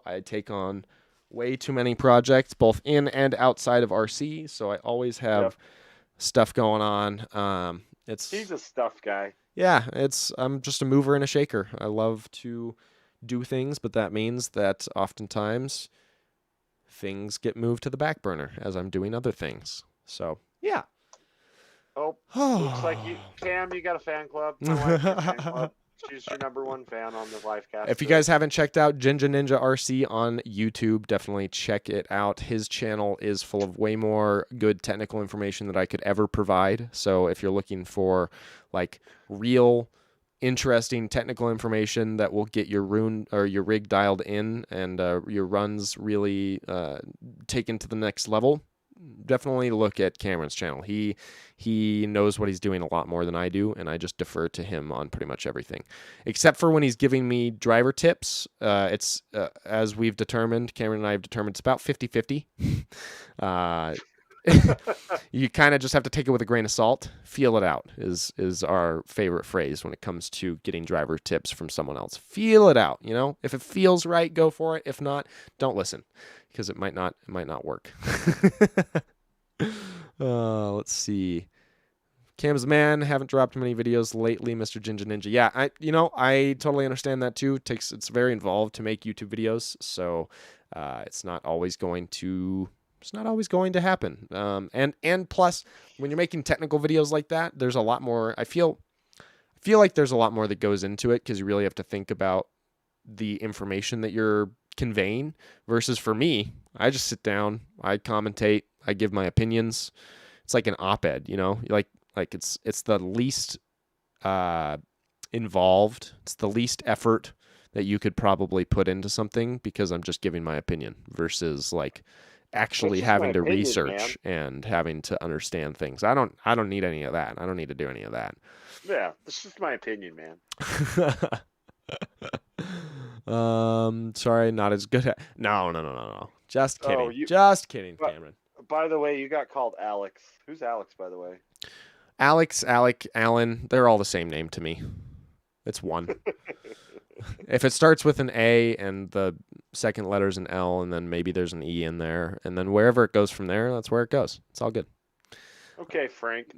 I take on way too many projects, both in and outside of RC, so I always have stuff going on. He's a stuff guy. Yeah, I'm just a mover and a shaker. I love to do things, but that means that oftentimes things get moved to the back burner as I'm doing other things. So yeah. Oh, looks like Cam, you got a fan club. My wife's your fan club. She's your #1 fan on the live cast. If you guys haven't checked out Ginger Ninja RC on YouTube, definitely check it out. His channel is full of way more good technical information that I could ever provide. So if you're looking for like real interesting technical information that will get your rune or your rig dialed in and your runs really taken to the next level, definitely look at Cameron's channel. He knows what he's doing a lot more than I do, and I just defer to him on pretty much everything, except for when he's giving me driver tips. It's as we've determined, Cameron and I have determined, it's about 50-50. You kind of just have to take it with a grain of salt. Feel it out is our favorite phrase when it comes to getting driver tips from someone else. Feel it out. If it feels right, go for it. If not, don't listen, because it might not work. Let's see. Cam's the man. Haven't dropped many videos lately, Mr. Ginger Ninja. Yeah, I totally understand that too. It's very involved to make YouTube videos, so it's not always going to happen. And plus, when you're making technical videos like that, there's a lot more. I feel like there's a lot more that goes into it, because you really have to think about the information that you're conveying. Versus for me, I just sit down, I commentate, I give my opinions. It's like an op-ed, like it's the least involved. It's the least effort that you could probably put into something, because I'm just giving my opinion versus like actually having to research and having to understand things. I don't need any of that. I don't need to do any of that. Yeah, this is just my opinion, man. Sorry, not as good at... No. Just kidding. Just kidding, Cameron. By the way, you got called Alex. Who's Alex, by the way? Alex, Alec, Alan, they're all the same name to me. It's one. If it starts with an A and the second letter's an L, and then maybe there's an E in there, and then wherever it goes from there, that's where it goes. It's all good. Okay, Frank.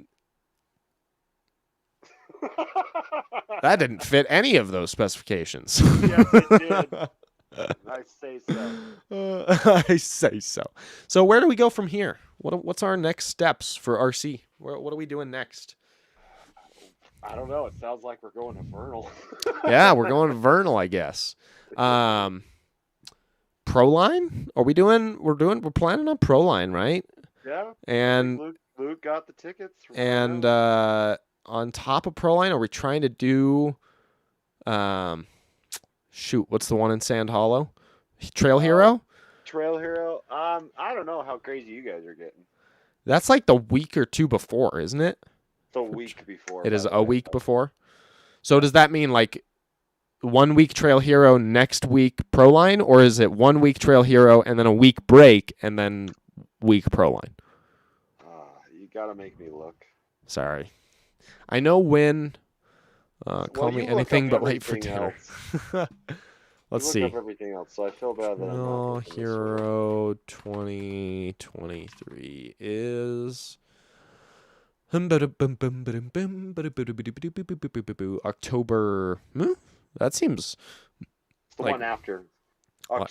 That didn't fit any of those specifications. Yes, it did. I say so. I say so. So where do we go from here? What's our next steps for RC? What are we doing next? I don't know. It sounds like we're going to Vernal. Yeah, we're going to Vernal, I guess. Proline? Are we doing? We're planning on Proline, right? Yeah. And Luke got the tickets. And on top of Proline, are we trying to do? What's the one in Sand Hollow? Trail Hero? Trail Hero. I don't know how crazy you guys are getting. That's like the week or two before, isn't it? The week before. It is a week before. So does that mean like 1 week Trail Hero, next week Proline, or is it 1 week Trail Hero and then a week break and then week Proline? You gotta make me look. Sorry. I know when. Call me anything but late for dinner. Let's see. Up everything else, so I feel bad that Trail Hero 2023 is October. That seems the one after.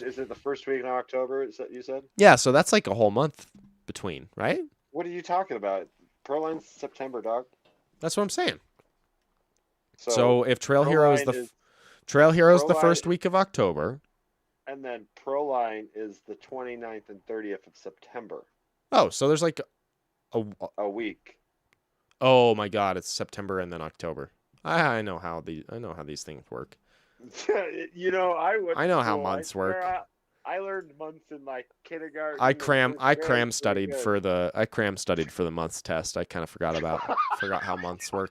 Is it the first week in October? Is that you said? Yeah, so that's like a whole month between, right? What are you talking about? Proline's September, dog. That's what I'm saying. So if Trail Hero is the first week of October, and then Proline is the 29th and 30th of September. Oh, so there's like a week. Oh my God, it's September and then October. I know how these things work. I know how months work. I learned months in like kindergarten. I cram studied for the months test. I kind of forgot how months work.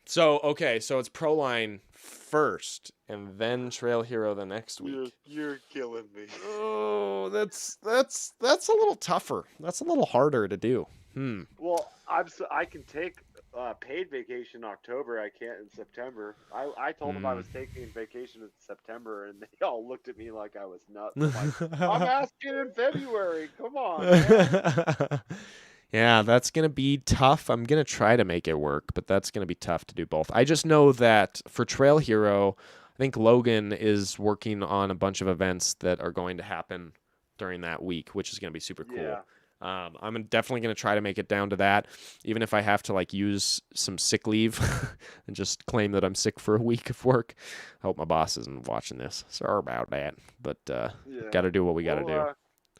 So so it's Proline first and then Trail Hero the next week. You're killing me. Oh, that's a little tougher. That's a little harder to do. Well, I can take paid vacation in October. I can't in September. I told them I was taking vacation in September, and they all looked at me like I was nuts. I'm like, I'm asking in February. Come on, man. Yeah, that's going to be tough. I'm going to try to make it work, but that's going to be tough to do both. I just know that for Trail Hero, I think Logan is working on a bunch of events that are going to happen during that week, which is going to be super cool. Yeah. I'm definitely going to try to make it down to that, even if I have to like use some sick leave and just claim that I'm sick for a week of work. I hope my boss isn't watching this. Sorry about that, but got to do what we got to do.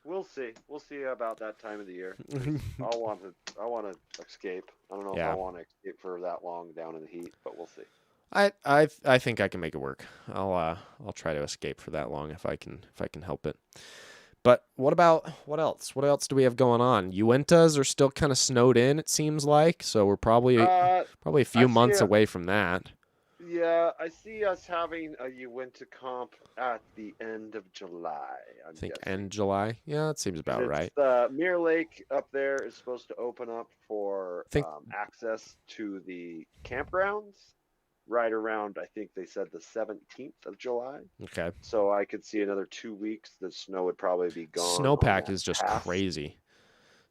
We'll see. We'll see about that time of the year. I want to escape. I don't know if I want to escape for that long down in the heat, but we'll see. I think I can make it work. I'll try to escape for that long if I can help it. But what else? What else do we have going on? Uintas are still kind of snowed in, it seems like, so we're probably a few I see months it. away from that. Yeah, I see us having a Uinta comp at the end of July, I I'm think guessing. end July. Yeah, that seems about It's right. Mirror Lake up there is supposed to open up for I think access to the campgrounds right around, I think they said the 17th of July. okay. So I could see another 2 weeks. The snow would probably be gone on Snowpack that is just pass. crazy.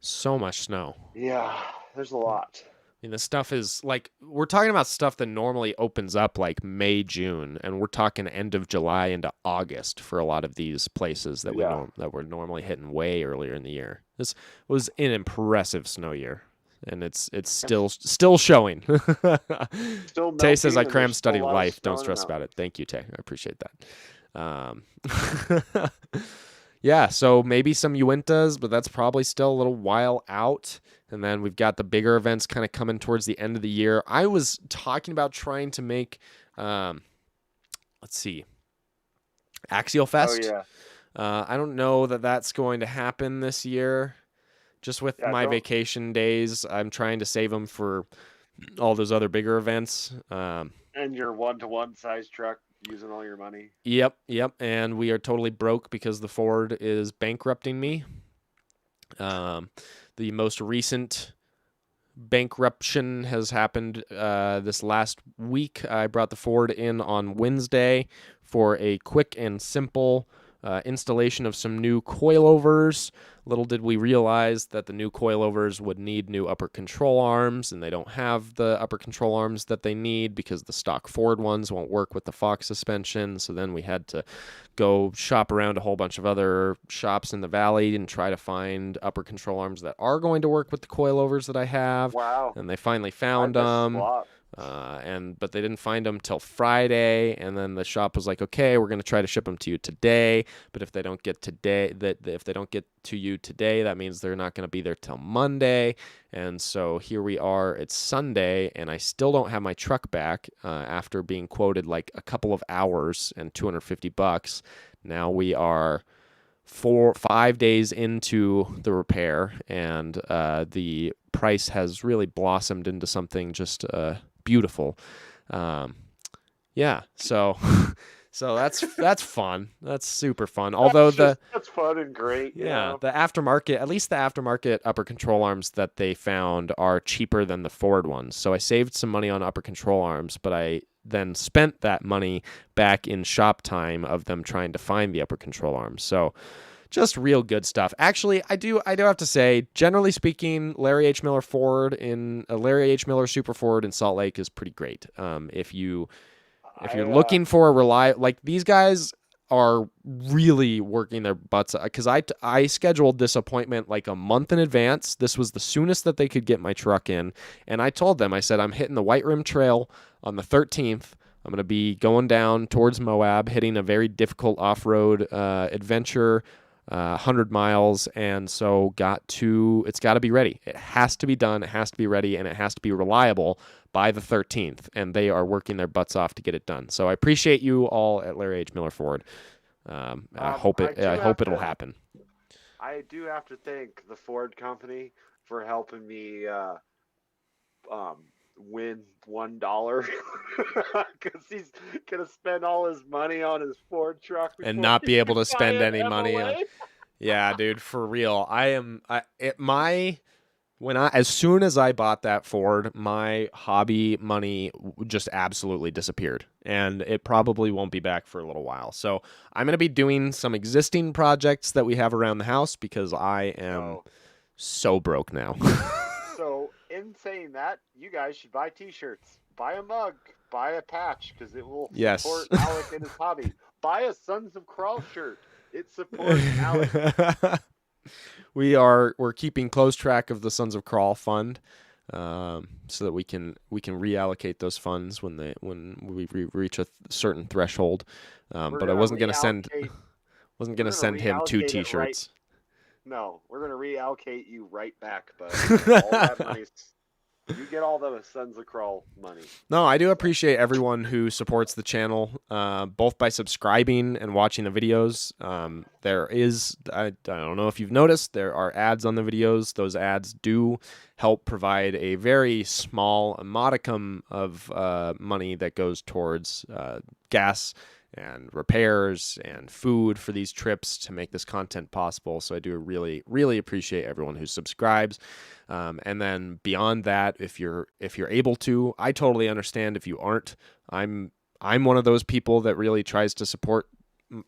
So much snow. Yeah, there's a lot. I mean, the stuff is like we're talking about stuff that normally opens up like May, June, and we're talking end of July into August for a lot of these places that Yeah. that we're normally hitting way earlier in the year. This was an impressive snow year, and it's still showing. Still Tay says I melting, and cram there's still study a lot of life. snow Don't in the stress about mountains. it. Thank you, Tay. I appreciate that. Yeah, so maybe some Uintas, but that's probably still a little while out. And then we've got the bigger events kind of coming towards the end of the year. I was talking about trying to make, let's see, Axial Oh Fest. yeah, I don't know that that's going to happen this year. Just with yeah. my Don't. vacation days, I'm trying to save them for all those other bigger events. And your one-to-one size truck using all your money. Yep. And we are totally broke because the Ford is bankrupting me. The most recent bankruption has happened this last week. I brought the Ford in on Wednesday for a quick and simple installation of some new coilovers. Little did we realize that the new coilovers would need new upper control arms, and they don't have the upper control arms that they need because the stock Ford ones won't work with the Fox suspension. So then we had to go shop around a whole bunch of other shops in the valley and try to find upper control arms that are going to work with the coilovers that I have. Wow, And they finally I found missed a them. lot. But they didn't find them till Friday, and then the shop was like, "Okay, we're going to try to ship them to you today. But if they don't get if they don't get to you today, that means they're not going to be there till Monday." And so here we are. It's Sunday, and I still don't have my truck back after being quoted like a couple of hours and $250. Now we are 5 days into the repair, and the price has really blossomed into something just beautiful. Yeah, so so that's fun. That's super fun. Although That's fun and great, you know. the aftermarket, at least the aftermarket upper control arms that they found are cheaper than the Ford ones. So I saved some money on upper control arms, but I then spent that money back in shop time of them trying to find the upper control arms. So just real good stuff. Actually, I do have to say, generally speaking, Larry H. Miller Super Ford in Salt Lake is pretty great. If you're looking for a like these guys are really working their butts because I scheduled this appointment like a month in advance. This was the soonest that they could get my truck in, and I told them, I said, I'm hitting the White Rim Trail on the 13th. I'm going to be going down towards Moab, hitting a very difficult off-road adventure. 100 miles, and so it's got to be ready. It has to be done, it has to be ready, and it has to be reliable by the 13th, and they are working their butts off to get it done. So I appreciate you all at Larry H. Miller Ford. I hope it'll happen. I do have to thank the Ford company for helping me win $1 because he's gonna spend all his money on his Ford truck And before not he be able can to buy spend an any money on. MOA. Yeah, dude, for real. As soon as I bought that Ford, my hobby money just absolutely disappeared, and it probably won't be back for a little while. So I'm going to be doing some existing projects that we have around the house because I am so broke now. So, in saying that, you guys should buy T-shirts, buy a mug, buy a patch because it will support Alec and his hobby. Buy a Sons of Crawl shirt; it supports Alec. We're keeping close track of the Sons of Crawl fund, so that we can reallocate those funds when we reach a certain threshold. But I wasn't going to send him 2 T-shirts. No, we're gonna reallocate you right back, but all that money's You get all the Sons of Crawl money. No, I do appreciate everyone who supports the channel, both by subscribing and watching the videos. There is, I don't know if you've noticed, there are ads on the videos. Those ads do help provide a very small, a modicum of money that goes towards gas and repairs and food for these trips to make this content possible. So I do really, really appreciate everyone who subscribes. And then beyond that, if you're able to, I totally understand if you aren't. I'm one of those people that really tries to support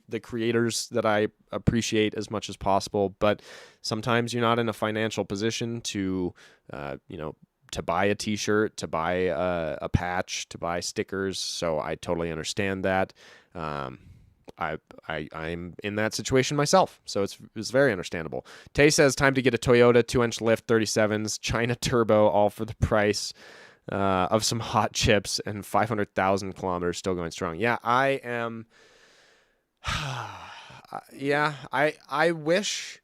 the creators that I appreciate as much as possible. But sometimes you're not in a financial position to, to buy a t-shirt, to buy a patch, to buy stickers. So I totally understand that. I'm in that situation myself, so it's very understandable. Tay says, time to get a Toyota 2-inch lift 37s, China turbo, all for the price of some hot chips and 500,000 kilometers still going strong. Yeah, I am. Yeah, I wish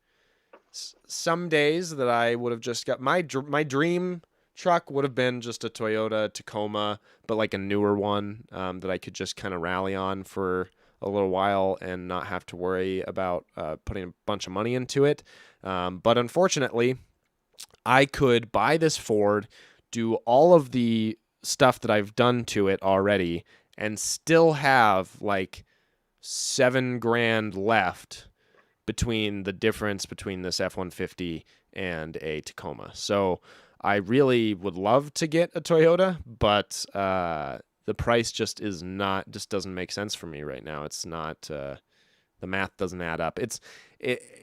some days that I would have just got my dream truck would have been just a Toyota Tacoma, but like a newer one that I could just kind of rally on for a little while and not have to worry about putting a bunch of money into it. But unfortunately, I could buy this Ford, do all of the stuff that I've done to it already, and still have like $7,000 left between the difference between this F-150 and a Tacoma. So I really would love to get a Toyota, but the price just doesn't make sense for me right now. It's not, the math doesn't add up.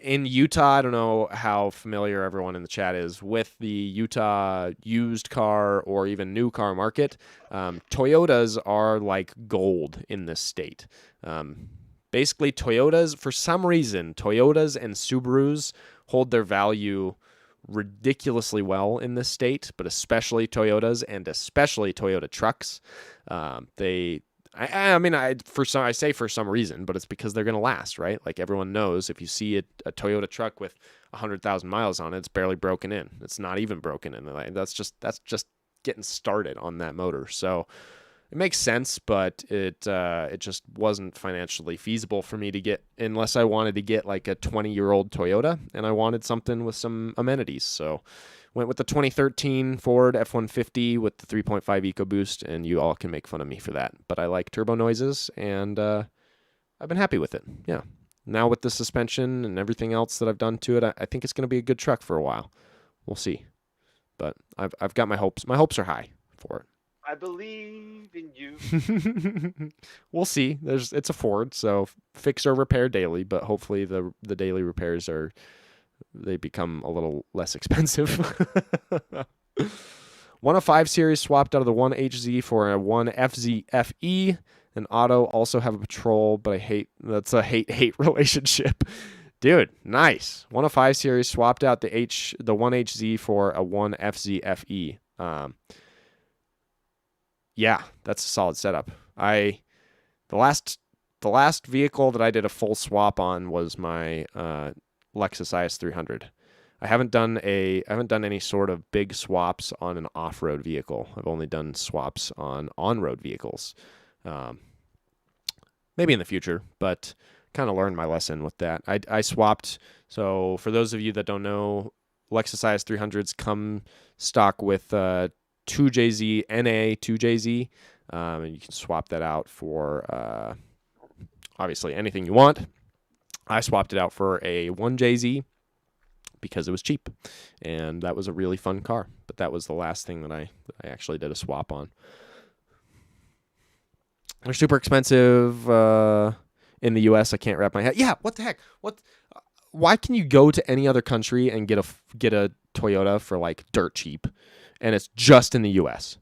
In Utah, I don't know how familiar everyone in the chat is with the Utah used car or even new car market. Toyotas are like gold in this state. Basically, Toyotas, for some reason, Toyotas and Subarus hold their value ridiculously well in this state, but especially Toyotas and especially Toyota trucks. I say for some reason, but it's because they're going to last, right? Like everyone knows, if you see a Toyota truck with 100,000 miles on it, it's barely broken in. It's not even broken in. That's just getting started on that motor. So it makes sense, but it just wasn't financially feasible for me to get unless I wanted to get like a 20-year-old Toyota, and I wanted something with some amenities. So went with the 2013 Ford F-150 with the 3.5 EcoBoost, and you all can make fun of me for that. But I like turbo noises, and I've been happy with it. Yeah. Now with the suspension and everything else that I've done to it, I think it's going to be a good truck for a while. We'll see. But I've got my hopes. My hopes are high for it. I believe in you. We'll see. It's a Ford, so fix or repair daily, but hopefully the daily repairs they become a little less expensive. 105 series swapped out of the 1HZ for a 1FZ-FE. An auto, also have a patrol, but that's a hate relationship. Dude, nice. 105 series swapped out the 1HZ for a 1FZ-FE. Yeah, that's a solid setup. The last vehicle that I did a full swap on was my Lexus IS300. I haven't done any sort of big swaps on an off-road vehicle. I've only done swaps on on-road vehicles. Maybe in the future, but kind of learned my lesson with that. I swapped. So for those of you that don't know, Lexus IS300s come stock with 2JZ NA 2JZ, and you can swap that out for obviously anything you want. I swapped it out for a 1JZ because it was cheap, and that was a really fun car. But that was the last thing that I actually did a swap on. They're super expensive in the U.S. I can't wrap my head. Yeah, what the heck? Why can you go to any other country and get a Toyota for like dirt cheap? And it's just in the U.S.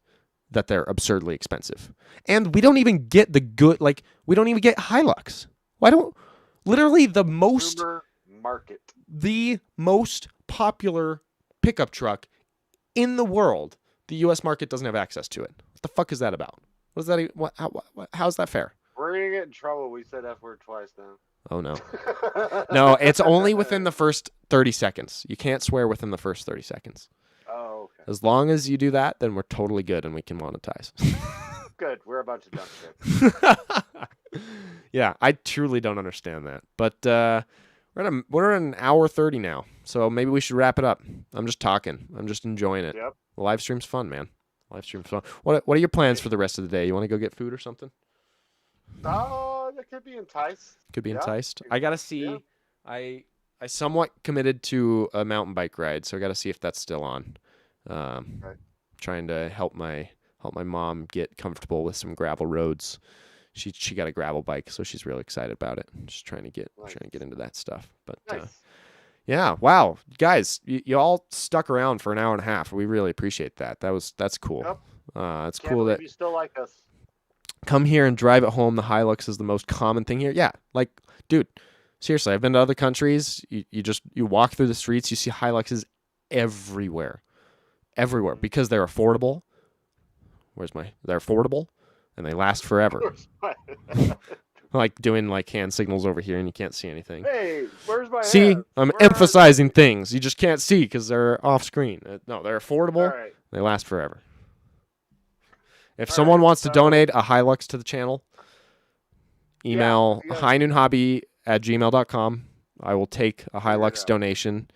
that they're absurdly expensive. And we don't even get we don't even get Hilux. Literally the most popular pickup truck in the world, the U.S. market doesn't have access to it. What the fuck is that about? What is that? How's that fair? We're going to get in trouble. We said F word twice now. Oh, no. No, it's only within the first 30 seconds. You can't swear within the first 30 seconds. Oh, okay. As long as you do that, then we're totally good and we can monetize. Good. We're about to dump shit. Yeah, I truly don't understand that. But we're at an hour 30 now, so maybe we should wrap it up. I'm just talking. I'm just enjoying it. Yep. The live stream's fun, man. Live stream's fun. What are your plans for the rest of the day? You want to go get food or something? That could be enticed. Could be Yeah. enticed. I gotta see. Yeah. I somewhat committed to a mountain bike ride, so I gotta see if that's still on. Okay. Trying to help my mom get comfortable with some gravel roads. She got a gravel bike, so she's really excited about it. Just trying to get into that stuff. But Nice. yeah, wow, guys, you all stuck around for an hour and a half. We really appreciate that. That's cool. Yep. It's Can't cool believe that you still like us. come here and drive it home. The Hilux is the most common thing here. Yeah, like, dude, seriously, I've been to other countries. You walk through the streets, you see Hiluxes everywhere because they're affordable. They're affordable and they last forever. Like doing like hand signals over here and you can't see anything. Hey, where's my See, hand? I'm emphasizing things you just can't see because they're off screen. No, they're affordable. All right. They last forever. If All someone right, wants to donate a Hilux to the channel, email Yeah. highnoonhobby@gmail.com. I will take a Figure it Hilux out. donation.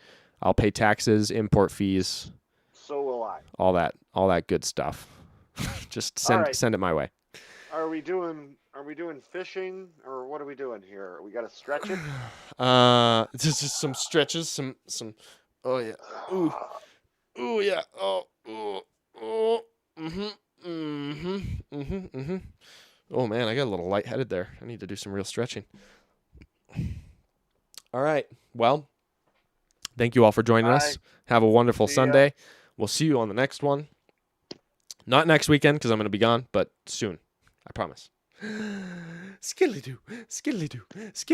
I'll pay taxes, import fees, So will I. all that good stuff. Just send right. it my way. Are we doing fishing or what are we doing here? We got to stretch it. Just some stretches, some. Oh yeah. Ooh yeah. Oh. Oh man, I got a little lightheaded there. I need to do some real stretching. All right. Well, thank you all for joining us. Have a wonderful See ya. Sunday. We'll see you on the next one. Not next weekend because I'm going to be gone, but soon. I promise. Skiddly-doo, skiddly-doo, skiddly.